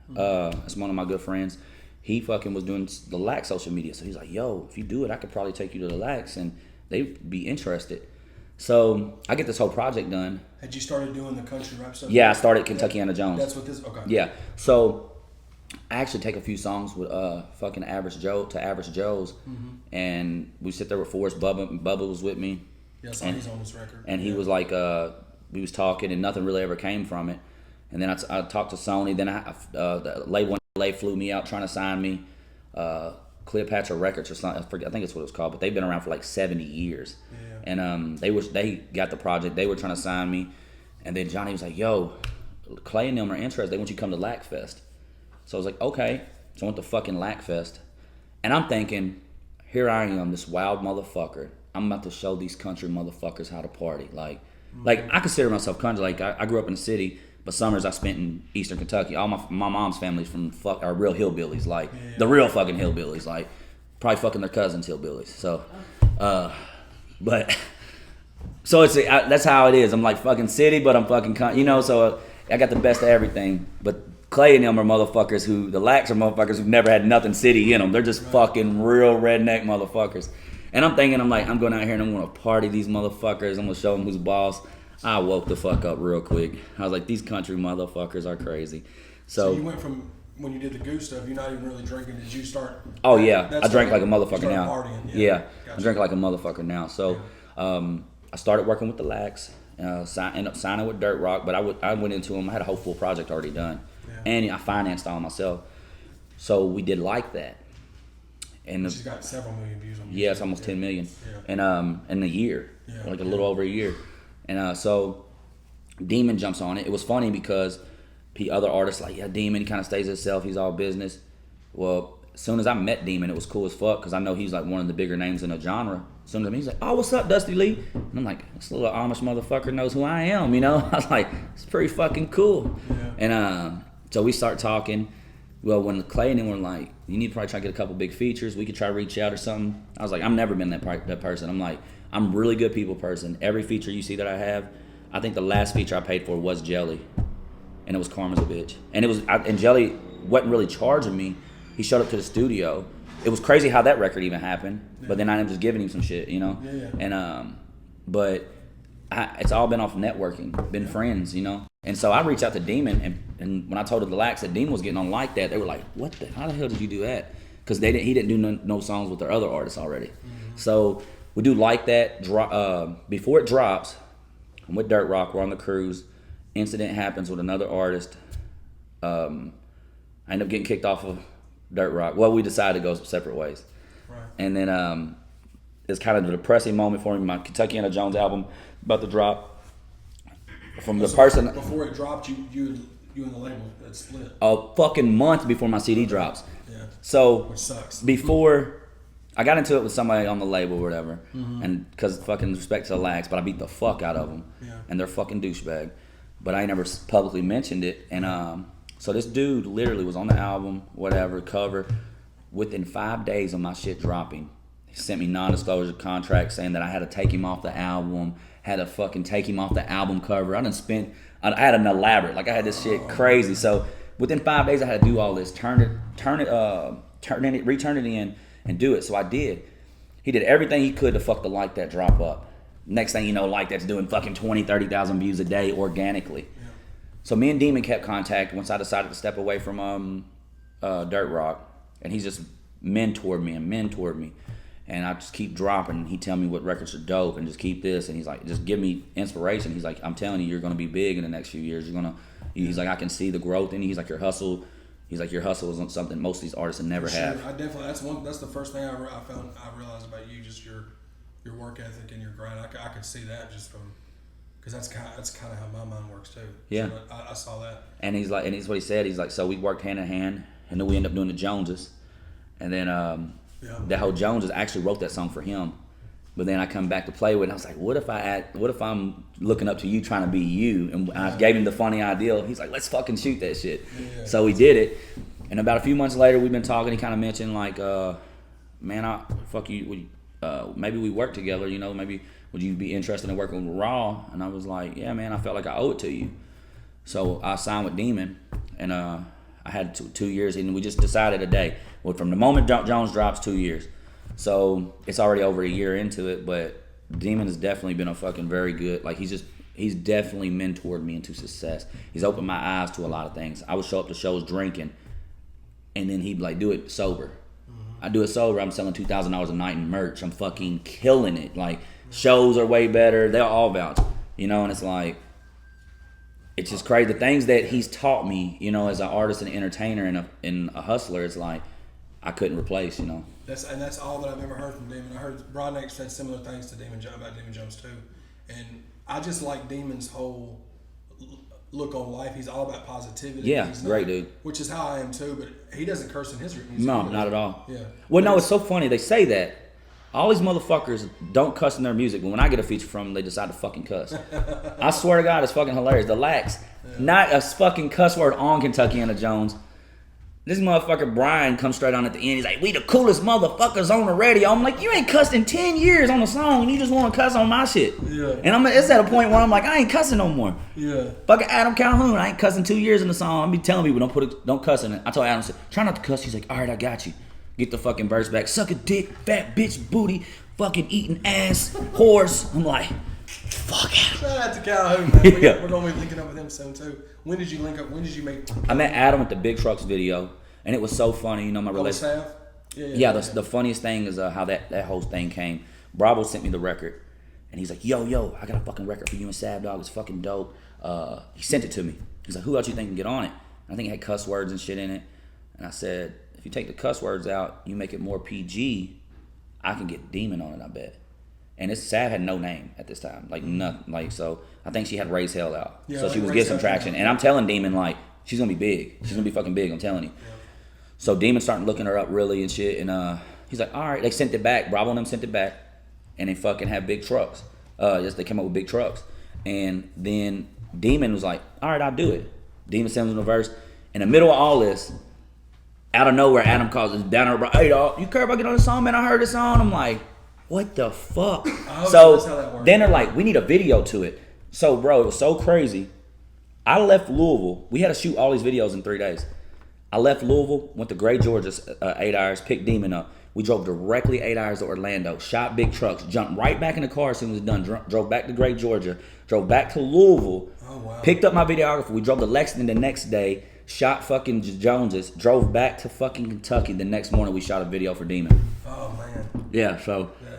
that's one of my good friends. He fucking was doing the Lax social media. So he's like, yo, if you do it, I could probably take you to the Lax, and they'd be interested. So I get this whole project done. Had you started doing the country rap stuff? Yeah, I started Kentuckiana Jones. That's what this. Okay. Yeah. So I actually take a few songs with fucking Average Joe to Average Joe's, and we sit there with Forrest Bubba. Bubba was with me. Yeah, so he's on this record. And he was like, we was talking, and nothing really ever came from it. And then I talked to Sony. Then Leigh flew me out trying to sign me. Cleopatra Records or something. I think it's what it's called. But they've been around for like 70 years. Yeah. And they got the project. They were trying to sign me. And then Johnny was like, yo, Clay and them are interested. They want you to come to Lack Fest. So I was like, okay. So I went to fucking Lack Fest. And I'm thinking, here I am, this wild motherfucker. I'm about to show these country motherfuckers how to party. Like I consider myself country. Like I grew up in the city, but summers I spent in Eastern Kentucky. All my mom's family's from are real hillbillies, like the real fucking hillbillies, like probably fucking their cousins hillbillies. So, but so that's how it is. I'm like fucking city, but I'm fucking you know. So I got the best of everything. But Clay and them are motherfuckers the Lacs are motherfuckers who've never had nothing city in them. They're just fucking real redneck motherfuckers. And I'm thinking, I'm going out here and I'm going to party these motherfuckers. I'm going to show them who's boss. I woke the fuck up real quick. I was like, these country motherfuckers are crazy. So you went from, when you did the goose stuff, you're not even really drinking. Did you start? Oh, yeah. I drank like a motherfucker now. Partying, yeah. Gotcha. I drink like a motherfucker now. So I started working with the Lacs. Ended up signing with Dirt Rock. But I went into them. I had a whole full project already done. Yeah. And I financed all myself. So we did like that. And she's got several million views on YouTube. Yeah, it's almost 10 million. Yeah. And in a year, like a little over a year. And so Demun jumps on it. It was funny because other artists like, Demun kind of stays himself. He's all business. Well, as soon as I met Demun, it was cool as fuck because I know he's like one of the bigger names in the genre. As soon as he's like, oh, what's up, Dusty Leigh? And I'm like, this little Amish motherfucker knows who I am, you know? I was like, it's pretty fucking cool. Yeah. And so we start talking. Well, when Clay and them were like, you need to probably try to get a couple big features. We could try to reach out or something. I was like, I've never been that person. I'm like, I'm a really good people person. Every feature you see that I have, I think the last feature I paid for was Jelly. And it was Karma's a Bitch. And and Jelly wasn't really charging me. He showed up to the studio. It was crazy how that record even happened. Yeah. But then I ended up just giving him some shit, you know? Yeah. And, but it's all been off networking, been friends, you know? And so I reached out to Demun, and when I told the Lacs that Demun was getting on like that, they were like, how the hell did you do that? Because he didn't do no songs with their other artists already. Mm-hmm. So we do like that. Before it drops, I'm with Dirt Rock, we're on the cruise. Incident happens with another artist. I end up getting kicked off of Dirt Rock. Well, we decided to go separate ways. Right. And then it's kind of a depressing moment for me. My Kentucky and Jones album about to drop. From the person before it dropped, you and the label had split. A fucking month before my CD drops. Yeah. So which sucks. Before I got into it with somebody on the label or whatever, and because fucking respect to the Lacs, but I beat the fuck out of them, and they're fucking douchebag. But I ain't never publicly mentioned it, and so this dude literally was on the album, whatever cover. Within 5 days of my shit dropping, he sent me non-disclosure contract saying that I had to take him off the album. Had to fucking take him off the album cover. I had an elaborate, like I had this shit crazy. So within 5 days I had to do all this, return it in and do it. So I did. He did everything he could to fuck the Like That drop up. Next thing you know, Like That's doing fucking 20, 30,000 views a day organically. Yeah. So me and Demun kept contact once I decided to step away from Dirt Rock. And he's just mentored me. And I just keep dropping. He tell me what records are dope and just keep this. And he's like, just give me inspiration. He's like, I'm telling you, you're going to be big in the next few years. He's like, I can see the growth in you. He's like, your hustle is something most of these artists never have. I definitely, that's the first thing I realized about you, just your work ethic and your grind. I could see that just from, because that's kind of how my mind works too. Yeah. So I saw that. And he's what he said. He's like, so we worked hand in hand and then we end up doing the Joneses. And then, that whole Joneses actually wrote that song for him, but then I come back to play with it. And I was like, what if I'm looking up to you trying to be you? And I gave him the funny idea. He's like, let's fucking shoot that shit. Yeah. So we did it. And about a few months later, we've been talking. He kind of mentioned like, man, fuck you. Maybe we work together. You know, maybe would you be interested in working with Raw? And I was like, yeah, man, I felt like I owe it to you. So I signed with Demun, and I had 2 years, and we just decided a day. Well, from the moment Jones drops, 2 years. So it's already over a year into it, but Demun has definitely been a fucking very good, like he's definitely mentored me into success. He's opened my eyes to a lot of things. I would show up to shows drinking, and then he'd be like, do it sober. I do it sober, I'm selling $2,000 a night in merch. I'm fucking killing it. Like, shows are way better. They're all vouch, you know, and it's like, it's just crazy. The things that he's taught me, you know, as an artist and an entertainer and a hustler, it's like I couldn't replace, you know. That's all that I've ever heard from Demun. I heard Broadneck said similar things to about Demun Jones too, and I just like Demun's whole look on life. He's all about positivity. Yeah, He's great dude. Which is how I am too. But he doesn't curse in his music. No, either. not at all. Yeah. Well, no, it's so funny. They say that. All these motherfuckers don't cuss in their music, but when I get a feature from them, they decide to fucking cuss. I swear to God, it's fucking hilarious. The Lax, not a fucking cuss word on Kentuckiana Jones. This motherfucker Brian comes straight on at the end. He's like, "We the coolest motherfuckers on the radio." I'm like, "You ain't cussed in 10 years on a song, and you just want to cuss on my shit." Yeah. And it's at a point where I'm like, I ain't cussing no more. Yeah. Fucking Adam Calhoun, I ain't cussing 2 years in the song. I be telling people don't cuss in it. I told Adam, I said, try not to cuss. He's like, all right, I got you. Get the fucking verse back. Suck a dick, fat bitch booty, fucking eating ass, horse. I'm like, fuck Adam. Shout out to Calhoun, man. Yeah. We're gonna be linking up with him soon too. When did you link up? When did you make? I met Adam at the Big Trucks video, and it was so funny. You know, my relationship. Yeah, the funniest thing is how that whole thing came. Bravo sent me the record, and he's like, yo, I got a fucking record for you and Sab Dog. It's fucking dope. He sent it to me. He's like, who else you think can get on it? And I think it had cuss words and shit in it. And I said, if you take the cuss words out, you make it more PG, I can get Demun on it, I bet. And Sab had no name at this time, like nothing. Like, so I think she had Raise Hell out, Yeah, so she was Raise getting some Hell, traction. And I'm telling Demun, like, she's gonna be big. She's gonna be fucking big. I'm telling you. Yeah. So Demun started looking her up really and shit, and he's like, all right. They sent it back. Bravo and them sent it back, and they fucking have big trucks. They came up with big trucks, and then Demun was like, all right, I'll do it. Demun sends him the verse. In the middle of all this, out of nowhere, Adam calls us down there, hey dog, you care about getting on the song, man? I heard this song. I'm like, what the fuck? Oh, so that's how that works. then they're like, we need a video to it. So bro, it was so crazy. I left Louisville. We had to shoot all these videos in 3 days. I left Louisville, went to Gray, Georgia, 8 hours, picked Demun up. We drove directly 8 hours to Orlando, shot big trucks, jumped right back in the car as soon as it was done, drove back to Gray, Georgia, drove back to Louisville, picked up my videographer. We drove to Lexington the next day, shot fucking Joneses, drove back to fucking Kentucky. The next morning we shot a video for Demun. Oh man. Yeah, so. Yeah,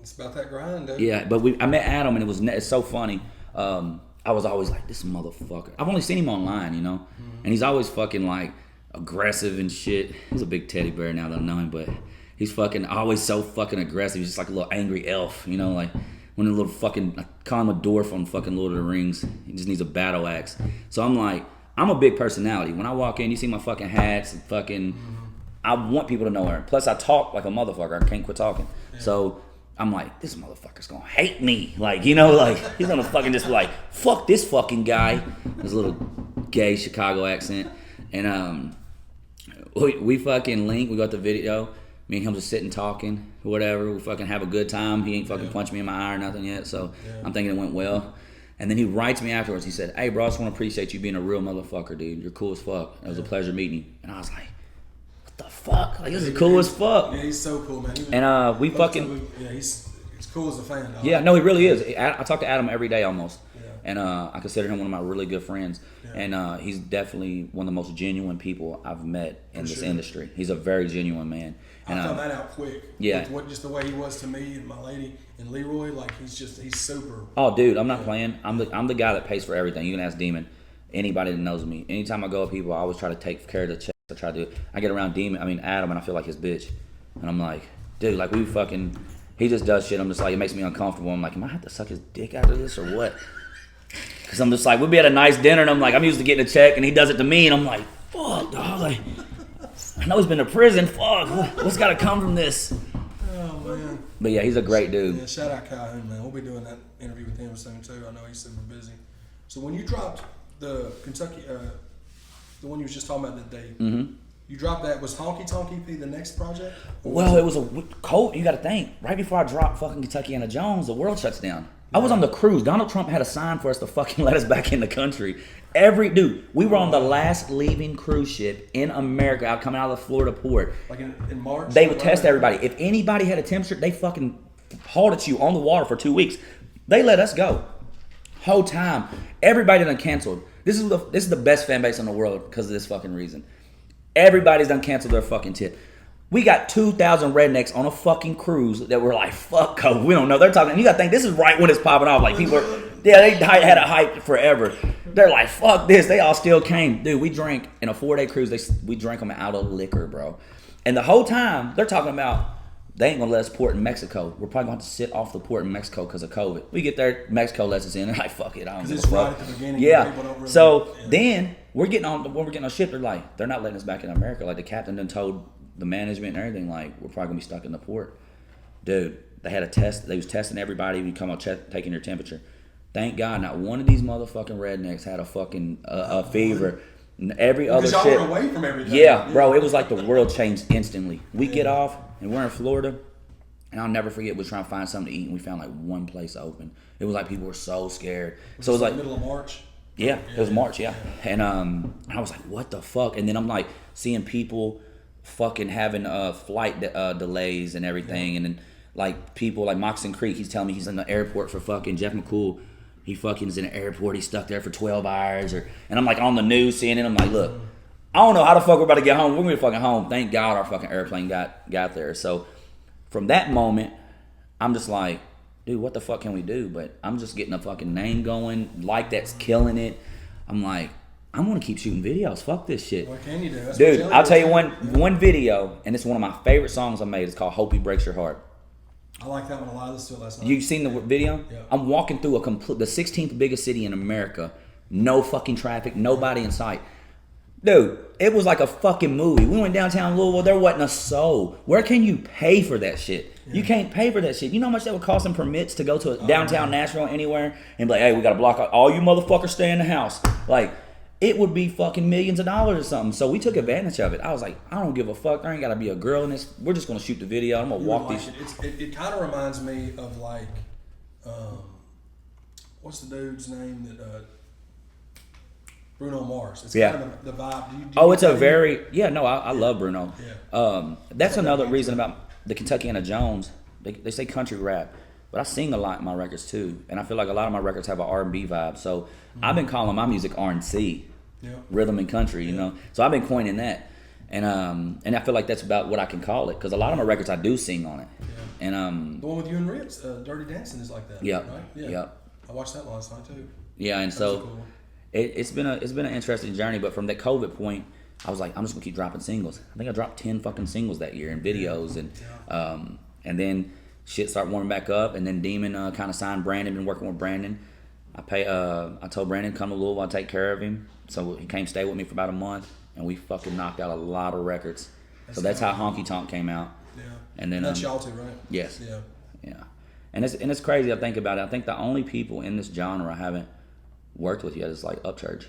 it's about that grind, dude. Yeah, but I met Adam and it's so funny. I was always like, this motherfucker. I've only seen him online, you know? Mm-hmm. And he's always fucking like aggressive and shit. He's a big teddy bear now that I know him, but he's fucking always so fucking aggressive. He's just like a little angry elf, you know? Like when a little fucking, I call him a dwarf on fucking Lord of the Rings. He just needs a battle axe. So I'm like, I'm a big personality. When I walk in, you see my fucking hats and fucking, I want people to know her. Plus I talk like a motherfucker. I can't quit talking. Yeah. So I'm like, this motherfucker's gonna hate me. Like, you know, like, he's gonna fucking just be like, fuck this fucking guy. His little gay Chicago accent. And we fucking link, we got the video. Me and him just sitting talking, whatever. We fucking have a good time. He ain't fucking punched me in my eye or nothing yet. So I'm thinking it went well. And then he writes me afterwards. He said, hey, bro, I just want to appreciate you being a real motherfucker, dude. You're cool as fuck. It was a pleasure meeting you. And I was like, what the fuck? Like, this is cool as fuck. Yeah, he's so cool, man. And we fucking... Yeah, he's cool as a fan, dog. Yeah, no, he really is. I talk to Adam every day almost. Yeah. And I consider him one of my really good friends. Yeah. And he's definitely one of the most genuine people I've met in this industry. He's a very genuine man. And I found that out quick. Yeah. With just the way he was to me and my lady and Leroy, like he's super. Oh, dude, I'm not playing. I'm the guy that pays for everything. You can ask Demun. Anybody that knows me. Anytime I go with people, I always try to take care of the checks. I get around Adam, and I feel like his bitch. And I'm like, dude, like he just does shit. I'm just like, it makes me uncomfortable. I'm like, am I have to suck his dick after this or what? Because I'm just like, we'll be at a nice dinner, and I'm like, I'm used to getting a check, and he does it to me, and I'm like, fuck, dog. Like, I know he's been to prison. Fuck, what's got to come from this? Oh man. But yeah, he's a great dude. Yeah, shout out Calhoun, man. We'll be doing that interview with him soon too. I know he's super busy. So when you dropped the Kentucky, the one you was just talking about that day, you dropped that. Was Honky Tonk EP the next project? Well, it was a cold. You got to think. Right before I dropped fucking Kentuckiana Jones, the world shuts down. I was on the cruise. Donald Trump had a sign for us to fucking let us back in the country. We were on the last leaving cruise ship in America, out coming out of the Florida port. Like in March? They would test everybody. If anybody had a temperature, they fucking hauled at you on the water for 2 weeks. They let us go. Whole time, everybody done canceled. This is the best fan base in the world because of this fucking reason. Everybody's done canceled their fucking tip. We got 2,000 rednecks on a fucking cruise that were like, fuck COVID. We don't know. They're talking. You got to think this is right when it's popping off. Like people are, they had a hype forever. They're like, fuck this. They all still came. Dude, we drank in a 4-day cruise. We drank them out of liquor, bro. And the whole time they're talking about, They ain't gonna let us port in Mexico. We're probably gonna have to sit off the port in Mexico because of COVID. We get there, Mexico lets us in. They're like, fuck it, I don't give a It's right fuck. at the beginning. Yeah. People don't really, So then when we're getting on ship, they're like, they're not letting us back in America. Like the captain done told the management and everything, like, we're probably gonna be stuck in the port. Dude, they had a test. They was testing everybody. We come out taking your temperature. Thank God, not one of these motherfucking rednecks had a fucking a fever. Every other Because y'all shit. were away from everything. Yeah, bro, it was like the world changed instantly. We get off and we're in Florida, and I'll never forget. We're trying to find something to eat, and we found like one place open. It was like people were so scared. So it was like middle of March. yeah, it was March, yeah. And I was like, what the fuck? And then I'm like seeing people fucking having flight delays and everything, and then like people like Moxon Creek, he's telling me he's in the airport for fucking Jeff McCool. He fucking is in the airport. He's stuck there for 12 hours, and I'm like on the news seeing it. I'm like, look, I don't know how the fuck we're about to get home. We're gonna be fucking home. Thank God our fucking airplane got there. So from that moment, I'm just like, dude, what the fuck can we do? But I'm just getting a fucking name going. Like that's killing it. I'm like, I'm gonna keep shooting videos. Fuck this shit. What can you do? That's Dude, what I'll tell you does. one video, and it's one of my favorite songs I made. It's called "Hope He Breaks Your Heart." I like that one a lot. I listened to it last night. You seen the video? Yeah. I'm walking through the 16th biggest city in America. No fucking traffic, nobody in sight. Dude, it was like a fucking movie. We went downtown Louisville, there wasn't a soul. Where can you pay for that shit? Yeah. You can't pay for that shit. You know how much that would cost in permits to go to downtown Nashville anywhere and be like, hey, we gotta block out all you motherfuckers stay in the house. Like, it would be fucking millions of dollars or something. So we took advantage of it. I was like, I don't give a fuck. There ain't gotta be a girl in this. We're just gonna shoot the video. I'm gonna walk these. It kind of reminds me of like, what's the dude's name that Bruno Mars. It's kind of the vibe. It's a very I love Bruno. Yeah. That's another reason about the Kentuckiana Jones. They say country rap, but I sing a lot in my records too, and I feel like a lot of my records have an R&B vibe. So I've been calling my music R&C. Yeah. Rhythm and country, you know. So I've been coining that, and I feel like that's about what I can call it because a lot of my records I do sing on it. Yeah. And the one with you and Ribs, Dirty Dancing is like that. Yep. Right? Yeah. Yep. I watched that last night too. Yeah, and That's so a cool one. it's been an interesting journey. But from that COVID point, I was like, I'm just gonna keep dropping singles. I think I dropped 10 fucking singles that year and videos, and then shit started warming back up, and then Demun kind of signed Brandon. Been working with Brandon. I told Brandon come to Louisville, I'll take care of him. So he came stay with me for about a month, and we fucking knocked out a lot of records. So that's how Honky Tonk came out. Yeah. And then that's y'all too, right? Yes. Yeah. Yeah. And it's crazy. I think about it. I think the only people in this genre I haven't worked with yet is like Upchurch,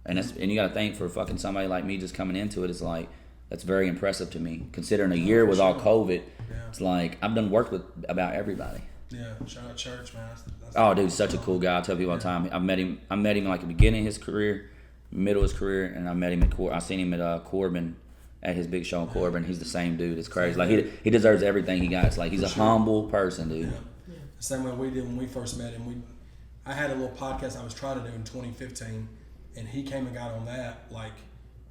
and you got to think for fucking somebody like me just coming into it is like that's very impressive to me considering a year with all COVID. Yeah. It's like I've done worked with about everybody. Yeah, shout out Church, man. Oh, dude, such a cool guy. I tell people all the time. I met him like the beginning of his career, middle of his career, and I met him I seen him at Corbin, at his big show in Corbin. He's the same dude. It's crazy. Like he deserves everything he got. It's like he's a humble person, dude. Yeah. The same way we did when we first met him. I had a little podcast I was trying to do in 2015, and he came and got on that like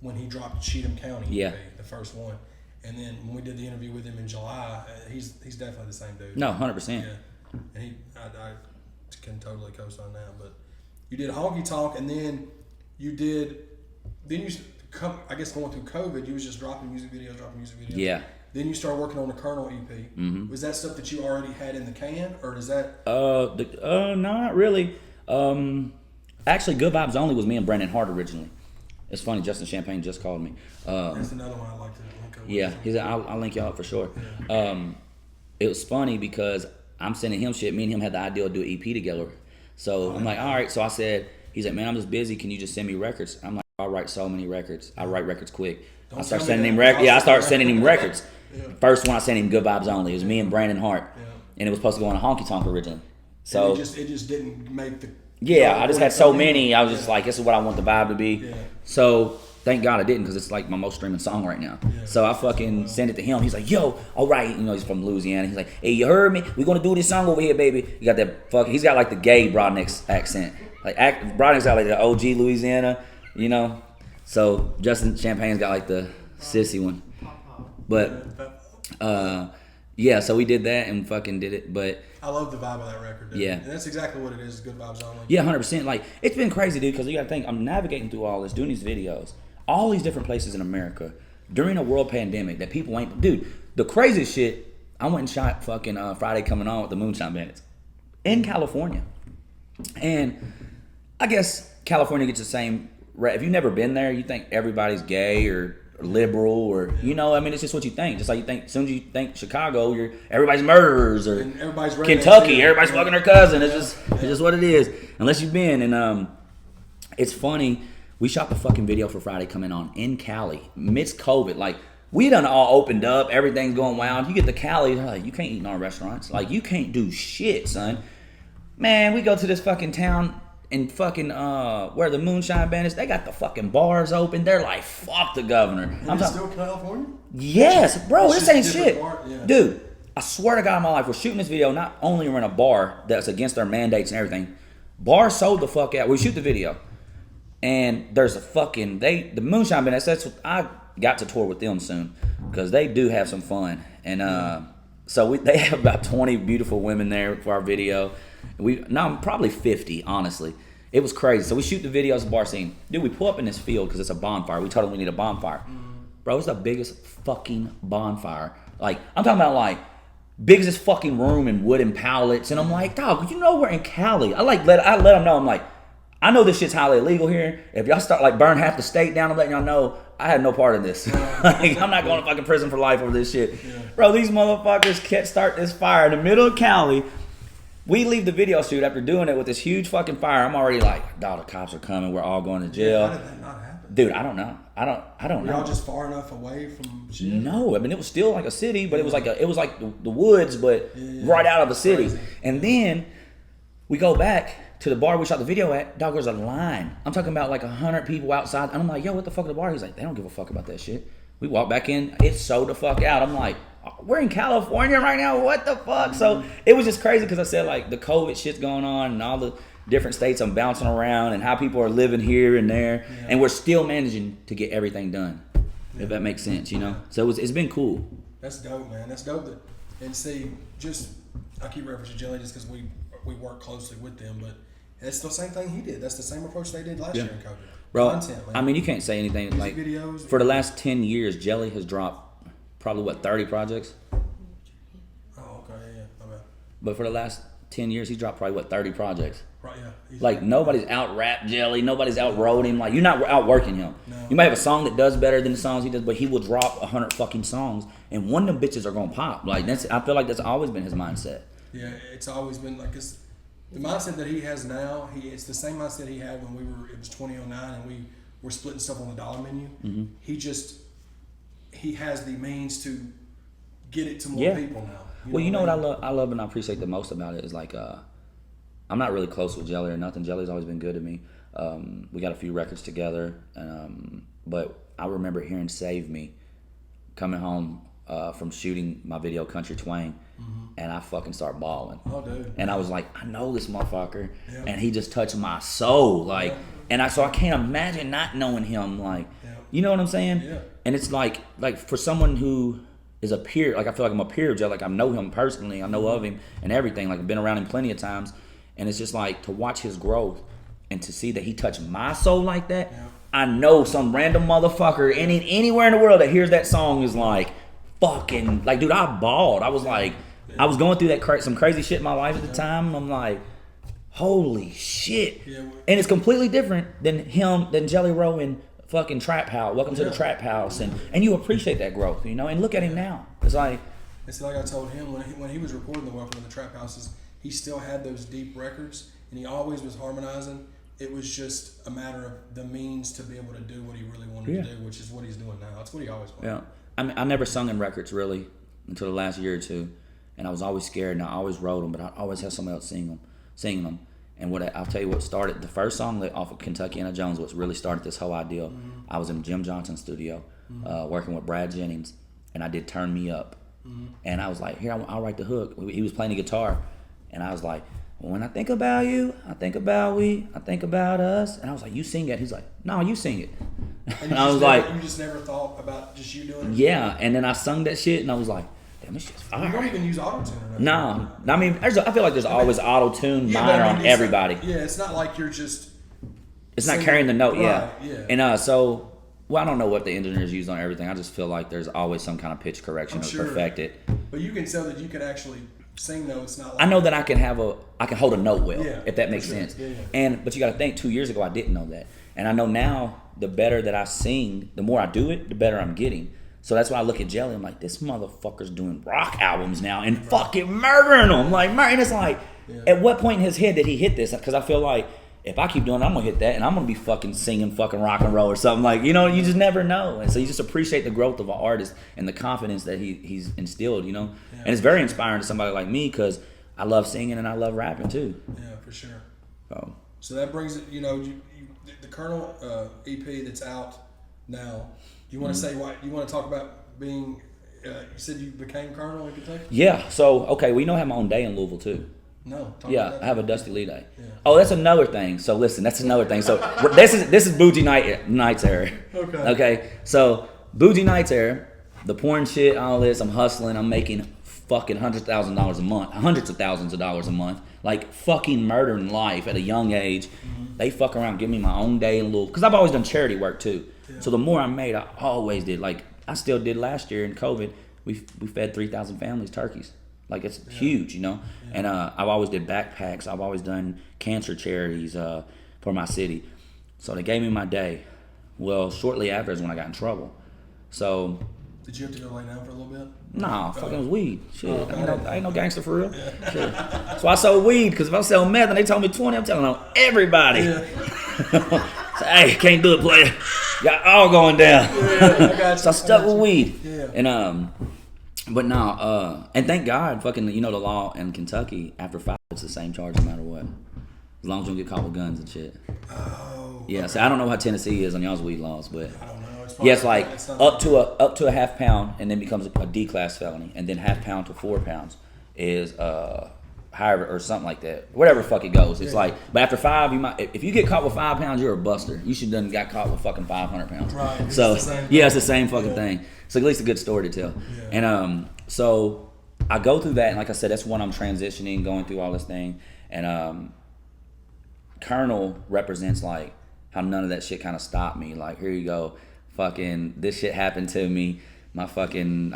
when he dropped Cheatham County. Yeah. The first one. And then when we did the interview with him in July, he's definitely the same dude. No, 100%. Yeah, and I can totally co-sign that. But you did Honky Tonk, and then I guess going through COVID, you was just dropping music videos. Yeah. Then you started working on the Colonel EP. Mm-hmm. Was that stuff that you already had in the can, or does that? No, not really. Actually, Good Vibes Only was me and Brandon Hart originally. It's funny, Justin Champagne just called me. That's another one I like to link up with. Yeah, he said, I'll link y'all up for sure. Yeah. It was funny because I'm sending him shit. Me and him had the idea to do an EP together. So I'm like, all right. So I said, he's like, man, I'm just busy. Can you just send me records? I'm like, I'll write so many records. I write records quick. I start sending him records. Yeah, I start sending him records. Yeah. First one I sent him Good Vibes Only. It was me and Brandon Hart. Yeah. And it was supposed to go on a Honky Tonk originally. So it just didn't make the. Yeah, I just had so many. I was just like, this is what I want the vibe to be. Yeah. So thank God I didn't because it's like my most streaming song right now. Yeah. So I fucking sent it to him. He's like, yo, all right. You know, he's from Louisiana. He's like, hey, you heard me? We're going to do this song over here, baby. You got that fuck. He's got like the gay Broadneck's accent. Like Broadneck's got like the OG Louisiana, you know. So Justin Champagne's got like the sissy one. But yeah, so we did that and fucking did it. But I love the vibe of that record, dude. Yeah. And that's exactly what it is, Good Vibes Only. Yeah, 100%. Like, it's been crazy, dude, because you got to think, I'm navigating through all this, doing these videos, all these different places in America during a world pandemic that people ain't... Dude, the craziest shit I went and shot fucking Friday Coming On with the Moonshine Bandits in California. And I guess California gets the same. If you've never been there, you think everybody's gay or liberal or I mean, it's just what you think. Just like you think, as soon as you think Chicago, everybody's murderers, or And everybody's Kentucky, everybody's fucking their cousin. It's just what it is. Unless you've been. And it's funny. We shot the fucking video for Friday Coming On in Cali, midst COVID. Like, we done all opened up, everything's going wild. You get to Cali, they're like, you can't eat in our restaurants. Like, you can't do shit, son. Man, we go to this fucking town in fucking where the Moonshine Bandits, they got the fucking bars open. They're like, fuck the governor. And it's still California? Yes, bro, It's this ain't just a shit. different bar, yeah. Dude, I swear to God in my life, we're shooting this video, not only we're in a bar that's against their mandates and everything. Bars sold the fuck out. We shoot the video. And there's a fucking, the Moonshine Bandits, that's what I got to tour with them soon. Because they do have some fun. And so they have about 20 beautiful women there for our video. Probably 50, honestly. It was crazy. So we shoot the video as a bar scene. Dude, we pull up in this field because it's a bonfire. We told them we need a bonfire. Bro, it's the biggest fucking bonfire. Like, I'm talking about like, biggest this fucking room and wooden pallets. And I'm like, dog, we're in Cali. I let them know. I'm like, I know this shit's highly illegal here. If y'all start like burn half the state down, I'm letting y'all know I had no part of this. Like, I'm not going to fucking prison for life over this shit. Yeah. Bro, these motherfuckers can't start this fire in the middle of Cali. We leave the video shoot after doing it with this huge fucking fire. I'm already like, dog, the cops are coming. We're all going to jail. How did that not happen? Dude, I don't know. I don't know. Y'all just far enough away from shit? No, I mean, it was still like a city, but it was like the woods, but right out of the city. Crazy. And then we go back to the bar we shot the video at. Dog, there's a line. I'm talking about like 100 people outside. And I'm like, yo, what the fuck is the bar? He's like, they don't give a fuck about that shit. We walk back in. It's sold the fuck out. I'm like, we're in California right now. What the fuck? So it was just crazy because I said like the COVID shit's going on and all the different states I'm bouncing around and how people are living here and there. Yeah. And we're still managing to get everything done. Yeah. If that makes sense, So it's been cool. That's dope, man. That's dope. And see, I keep referencing Jelly just because we work closely with them, but that's the same thing he did. That's the same approach they did last year in COVID. Bro, content, man. I mean, you can't say anything. Music like videos, for the last 10 years, Jelly has dropped probably 30 projects. Oh, okay, yeah. Okay. But for the last 10 years, he's dropped probably 30 projects. Right, yeah. Like nobody's out rap Jelly, nobody's out road him. Like, you're not out working him. No. You might have a song that does better than the songs he does, but he will drop 100 fucking songs, and one of them bitches are gonna pop. Like, I feel like that's always been his mindset. Yeah, it's always been like this. The mindset that he has now, it's the same mindset he had when it was 2009 and we were splitting stuff on the dollar menu. Mm-hmm. He has the means to get it to more people now. What I love and I appreciate the most about it is like, I'm not really close with Jelly or nothing. Jelly's always been good to me. We got a few records together, but I remember hearing Save Me coming home from shooting my video Country Twang. Mm-hmm. And I fucking start bawling. Oh, dude. And I was like, I know this motherfucker, and he just touched my soul, like. Yeah. And I can't imagine not knowing him, like. Yeah. You know what I'm saying? Yeah. And it's like for someone who is a peer, like I feel like I'm a peer of Joe, like I know him personally, I know of him and everything, like I've been around him plenty of times, and it's just like to watch his growth and to see that he touched my soul like that. Yeah. I know some random motherfucker anywhere in the world that hears that song is like, fucking, like, dude, I bawled. I was like. I was going through some crazy shit in my life at the time. I'm like, holy shit. Yeah, and it's completely different than Jelly Roll in fucking Trap House. Welcome to the Trap House. And you appreciate that growth, And look at him now. It's like I told him when he was recording the Welcome to the Trap Houses, he still had those deep records and he always was harmonizing. It was just a matter of the means to be able to do what he really wanted to do, which is what he's doing now. That's what he always wanted. Yeah. I mean, I never sung in records really until the last year or two. And I was always scared, and I always wrote them, but I always had somebody else singing them. And I'll tell you what started the first song off of Kentucky and Jones, what really started this whole idea. Mm-hmm. I was in Jim Johnson's studio, working with Brad Jennings, and I did "Turn Me Up," and I was like, "Here, I'll write the hook." He was playing the guitar, and I was like, "When I think about you, I think about we, I think about us," and I was like, "You sing it." He's like, "No, you sing it." And I was like, "You just never thought about just you doing it?" Yeah, and then I sung that shit, and I was like. Damn, this shit's fire. You don't even use auto-tune or nothing. No. I mean, I feel like there's always auto-tune minor on everybody. It's not like you're just... It's not carrying the note, right, yeah. And so Well, I don't know what the engineers use on everything. I just feel like there's always some kind of pitch correction to perfect it. But you can tell that you can actually sing notes. Not like I know that I can hold a note well, Yeah, if that makes for sure. sense. Yeah. But you got to think, 2 years ago I didn't know that, and I know now the better that I sing, the more I do it, the better I'm getting. So that's why I look at Jelly. I'm like, this motherfucker's doing rock albums now and fucking murdering them. Like, and it's like, at what point in his head did he hit this? Because I feel like if I keep doing it, I'm gonna hit that, and I'm gonna be fucking singing fucking rock and roll or something. Like, you know, you just never know. And so you just appreciate the growth of an artist and the confidence that he's instilled. You know, and it's very inspiring to somebody like me because I love singing and I love rapping too. Yeah, for sure. So that brings it. You know, the Colonel EP that's out now. You want to say why? You want to talk about being? You said you became Colonel in Kentucky. Yeah. So okay, we know I have my own day in Louisville too. No. Yeah, I have a Dusty Leigh day. Yeah. Oh, that's another thing. So listen, that's another thing. So this is Bougie Nights era. Okay. Okay. So Bougie Nights era, the porn shit, all this. I'm hustling. I'm making fucking $100,000 a month, hundreds of thousands of dollars a month, like fucking murdering life at a young age. Mm-hmm. They fuck around, give me my own day in Louisville because I've always done charity work too. Yeah. So the more I made, I always did. Like I still did last year in COVID. We fed 3,000 families turkeys. Like it's huge, you know. Yeah. And I've always did backpacks. I've always done cancer charities for my city. So they gave me my day. Well, shortly after is when I got in trouble. So. Did you have to go lay down for a little bit? Nah, fucking was weed. Shit, I ain't no gangster for real. Yeah. Shit. So I sold weed because if I sell meth and they told me 20, I'm telling on everybody. Yeah. So, hey, can't do it, player. Y'all all going down. Yeah, I got you. So I stuck with weed. Yeah. And but no, and thank God, fucking, you know the law in Kentucky, after 5, it's the same charge no matter what. As long as you don't get caught with guns and shit. Oh. Yeah, okay. So I don't know how Tennessee is on y'all's weed laws, but I don't know. it's like up to a half pound and then becomes a D class felony, and then half pound to 4 pounds is however or something like that. Whatever the fuck it goes. It's like, but after 5, you might, if you get caught with 5 pounds, you're a buster. You should done got caught with fucking 500 pounds. Right. So it's the same fucking thing. So at least a good story to tell. Yeah. And so I go through that, and like I said, that's when I'm transitioning, going through all this thing, and Colonel represents like how none of that shit kind of stopped me. Like, here you go, fucking this shit happened to me. I fucking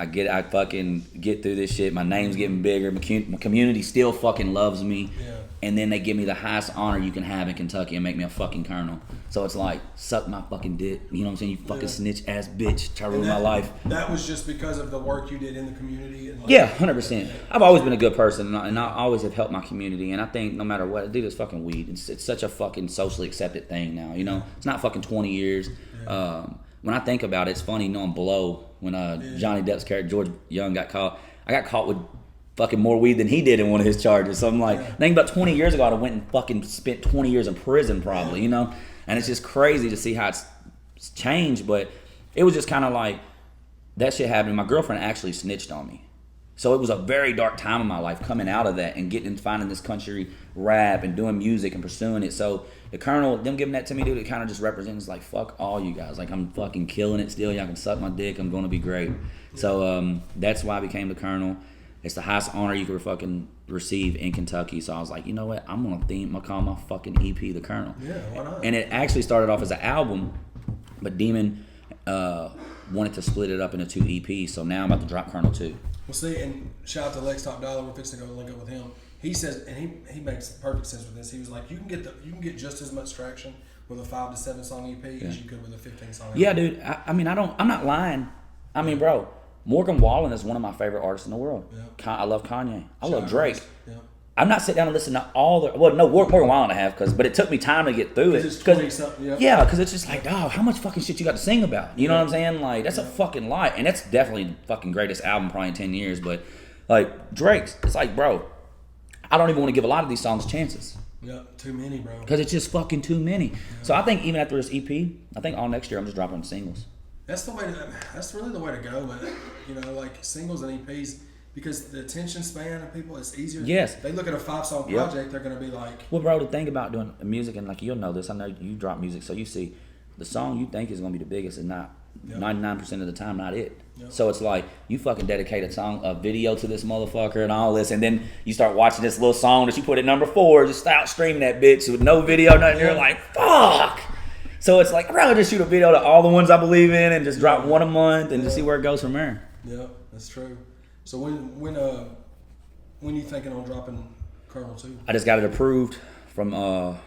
get through this shit. My name's getting bigger. My community still fucking loves me. Yeah. And then they give me the highest honor you can have in Kentucky and make me a fucking colonel. So it's like, suck my fucking dick. You know what I'm saying? You fucking snitch ass bitch. Try to ruin my life. That was just because of the work you did in the community? And like, yeah, 100%. I've always been a good person, and I always have helped my community. And I think no matter what, dude, it's fucking weed. It's such a fucking socially accepted thing now. You know, it's not fucking 20 years. Yeah. When I think about it, it's funny knowing Blow, when Johnny Depp's character, George Young, got caught. I got caught with fucking more weed than he did in one of his charges. So I'm like, think about 20 years ago, I'd have went and fucking spent 20 years in prison probably, you know? And it's just crazy to see how it's changed, but it was just kind of like, that shit happened. My girlfriend actually snitched on me. So it was a very dark time in my life coming out of that and finding this country rap and doing music and pursuing it. So the Colonel, them giving that to me, dude, it kind of just represents like, fuck all you guys. Like, I'm fucking killing it still. Y'all can suck my dick. I'm going to be great. So that's why I became the Colonel. It's the highest honor you could fucking receive in Kentucky. So I was like, you know what? I'm going to call my fucking EP The Colonel. Yeah, why not? And it actually started off as an album, but Demun wanted to split it up into 2 EPs. So now I'm about to drop Colonel 2. Well, see, and shout out to Lex Top Dollar. We're fixing to go link up with him. He says, and he makes perfect sense with this. He was like, you can get just as much traction with a 5 to 7 song EP as you could with a 15 song EP. Yeah, dude. I'm not lying. I mean, bro, Morgan Wallen is one of my favorite artists in the world. Yeah. I love Kanye. I love Drake. Yeah. I'm not sitting down and listening to all the. Well, no, Morgan Wallen I have, but it took me time to get through it. Yeah, because it's just like, dog, how much fucking shit you got to sing about? You know what I'm saying? Like, that's a fucking lot, and that's definitely the fucking greatest album probably in 10 years. But like Drake's, it's like, bro, I don't even want to give a lot of these songs chances. Yeah, too many, bro. Because it's just fucking too many. Yeah. So I think even after this EP, I think all next year I'm just dropping singles. That's the way. That's really the way to go with it. You know, like singles and EPs. Because the attention span of people is easier. Yes. They look at a 5-song project, they're going to be like... Well, bro, the thing about doing music, and like you'll know this, I know you drop music, so you see the song you think is going to be the biggest is not 99% of the time not it. Yep. So it's like you fucking dedicate a video to this motherfucker and all this, and then you start watching this little song that you put at number 4, just start streaming that bitch with no video, nothing. You're like, fuck! So it's like I'd rather just shoot a video to all the ones I believe in and just drop one a month and just see where it goes from there. Yeah, that's true. So when you thinking on dropping Colonel 2? I just got it approved from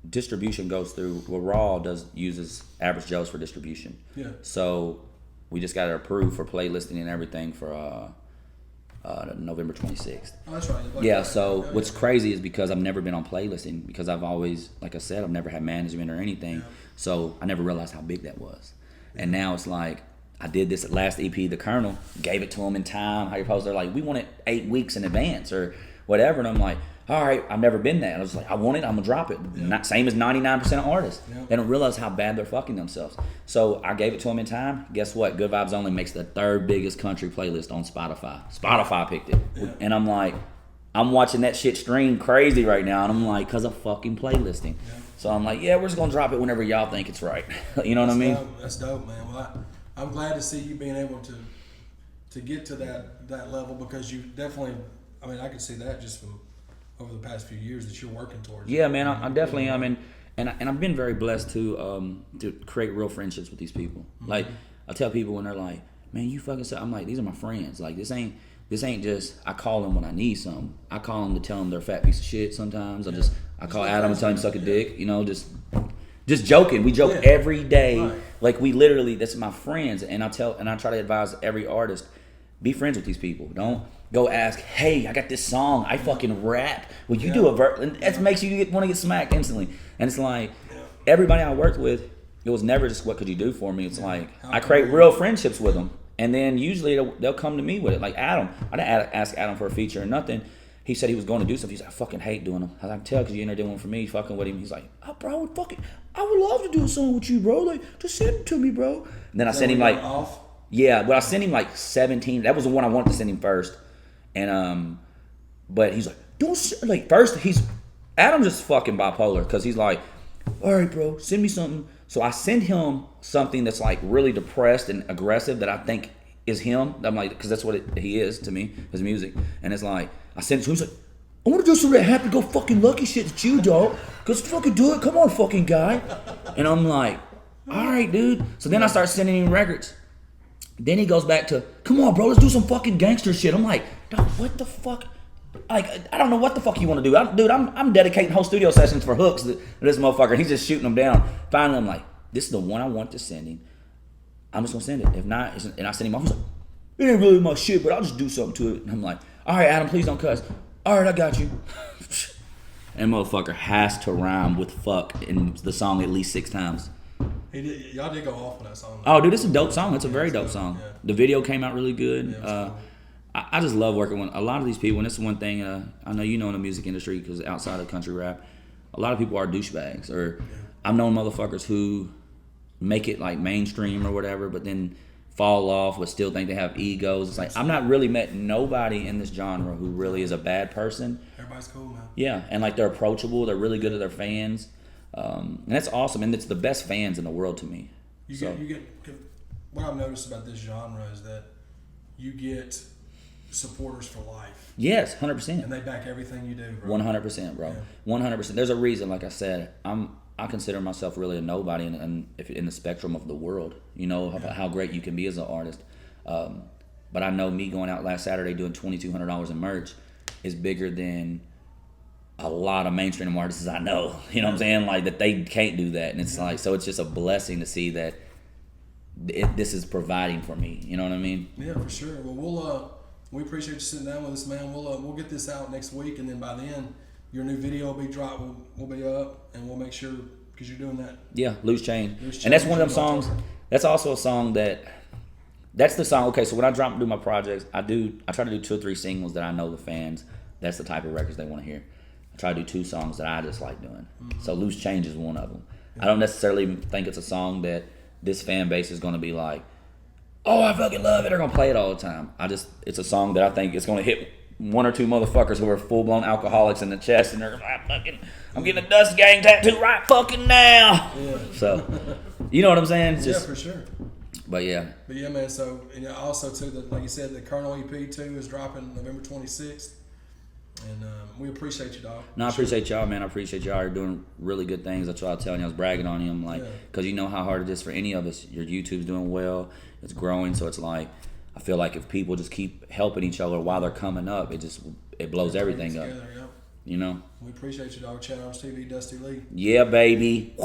distribution goes through. Well, Raw uses Average Joe's for distribution. Yeah. So we just got it approved for playlisting and everything for November 26th. Oh, that's right. Yeah, so what's crazy is because I've never been on playlisting because I've always, like I said, I've never had management or anything. Yeah. So I never realized how big that was. And now it's like, I did this last EP, The Colonel, gave it to them in time. How you post, they're like, we want it 8 weeks in advance or whatever. And I'm like, all right, I've never been that. I was like, I want it, I'm gonna drop it. Yeah. Not same as 99% of artists. Yeah. They don't realize how bad they're fucking themselves. So I gave it to them in time. Guess what? Good Vibes Only makes the 3rd biggest country playlist on Spotify. Spotify picked it. Yeah. And I'm like, I'm watching that shit stream crazy right now. And I'm like, because of fucking playlisting. Yeah. So I'm like, yeah, we're just gonna drop it whenever y'all think it's right. You know what I mean? Dope. That's dope, man. Well, I'm glad to see you being able to get to that level because you definitely, I mean, I can see that just from over the past few years that you're working towards. Yeah, man, I definitely am, and I've been very blessed to create real friendships with these people. Mm-hmm. Like I tell people when they're like, "Man, you fucking," I'm like, "These are my friends. Like this ain't just I call them when I need something. I call them to tell them they're a fat piece of shit. Sometimes I call Adam and tell him suck a dick. You know, just joking. We joke every day. Right. Like we literally, that's my friends, and I try to advise every artist, be friends with these people. Don't go ask, hey, I got this song, I fucking rap. Will you do a verse? And that makes you want to get smacked instantly. And it's like, everybody I worked with, it was never just what could you do for me. It's like, I create real friendships with them. And then usually they'll come to me with it. Like Adam, I didn't ask Adam for a feature or nothing. He said he was going to do something. He's like, I fucking hate doing them. I was like, tell because you never did one for me, fucking with him. He's like, oh, bro, I would love to do a song with you, bro. Like, just send it to me, bro. And then I sent him like, yeah, but I sent him like 17. That was the one I wanted to send him first. And but he's like, first Adam's just fucking bipolar because he's like, all right, bro, send me something. So I send him something that's like really depressed and aggressive that I think is him. I'm like, because that's what he is to me, his music. And it's like, I send it to him. He's like, I want to do some of that happy go fucking lucky shit that you, dog. Cause fucking do it. Come on, fucking guy. And I'm like, all right, dude. So then I start sending him records. Then he goes back to, come on, bro, let's do some fucking gangster shit. I'm like, dog, what the fuck? Like, I don't know what the fuck you want to do. I'm dedicating whole studio sessions for hooks to this motherfucker. And he's just shooting them down. Finally, I'm like, this is the one I want to send him. I'm just going to send it. If not, and I send him off. He's like, it ain't really my shit, but I'll just do something to it. And I'm like, all right, Adam, please don't cuss. All right, I got you. And motherfucker has to rhyme with fuck in the song at least 6 times. Y'all did go off on that song. Oh, dude, it's a dope song. It's a very dope song. Yeah. The video came out really good. Yeah, cool. I just love working with a lot of these people. And it's one thing I know you know in the music industry because outside of country rap, a lot of people are douchebags. Or I've known motherfuckers who make it like mainstream or whatever, but then fall off but still think they have egos. It's like I've not really met nobody in this genre who really is a bad person. Everybody's cool, man. Yeah, and like they're approachable. They're really good to their fans. And that's awesome, and it's the best fans in the world to me. You get what I've noticed about this genre is that you get supporters for life. Yes, 100%. And they back everything you do, bro. 100%, bro. 100%. There's a reason, like I said, I consider myself really a nobody in the spectrum of the world. You know how great you can be as an artist. But I know me going out last Saturday doing $2,200 in merch is bigger than a lot of mainstream artists I know, you know what I'm saying? Like that they can't do that. And it's like, so it's just a blessing to see that this is providing for me. You know what I mean? Yeah, for sure. Well, we appreciate you sitting down with us, man. We'll get this out next week. And then by then your new video will be dropped. We'll be up and we'll make sure, cause you're doing that. Yeah. Loose Change. And that's one of them songs. That's also a song that's the song. Okay. So when I do my projects, I try to do 2 or 3 singles that I know the fans, that's the type of records they want to hear. I try to do 2 songs that I just like doing. Mm-hmm. So Loose Change is one of them. Yeah. I don't necessarily think it's a song that this fan base is going to be like, oh, I fucking love it. They're going to play it all the time. It's a song that I think it's going to hit 1 or 2 motherfuckers who are full-blown alcoholics in the chest and they're like, I'm getting a Dust Gang tattoo right fucking now. Yeah. So, you know what I'm saying? It's just, for sure. But yeah, man. So, and also too, like you said, the Colonel EP 2 is dropping November 26th. And we appreciate you, dog. No, I appreciate y'all, man. I appreciate y'all are doing really good things. That's why I was telling you. I was bragging on you. I'm like, because you know how hard it is for any of us. Your YouTube's doing well. It's growing. So it's like, I feel like if people just keep helping each other while they're coming up, it blows everything up. Together, yep. You know? We appreciate you, dog. Channel TV, Dusty Leigh. Yeah, baby.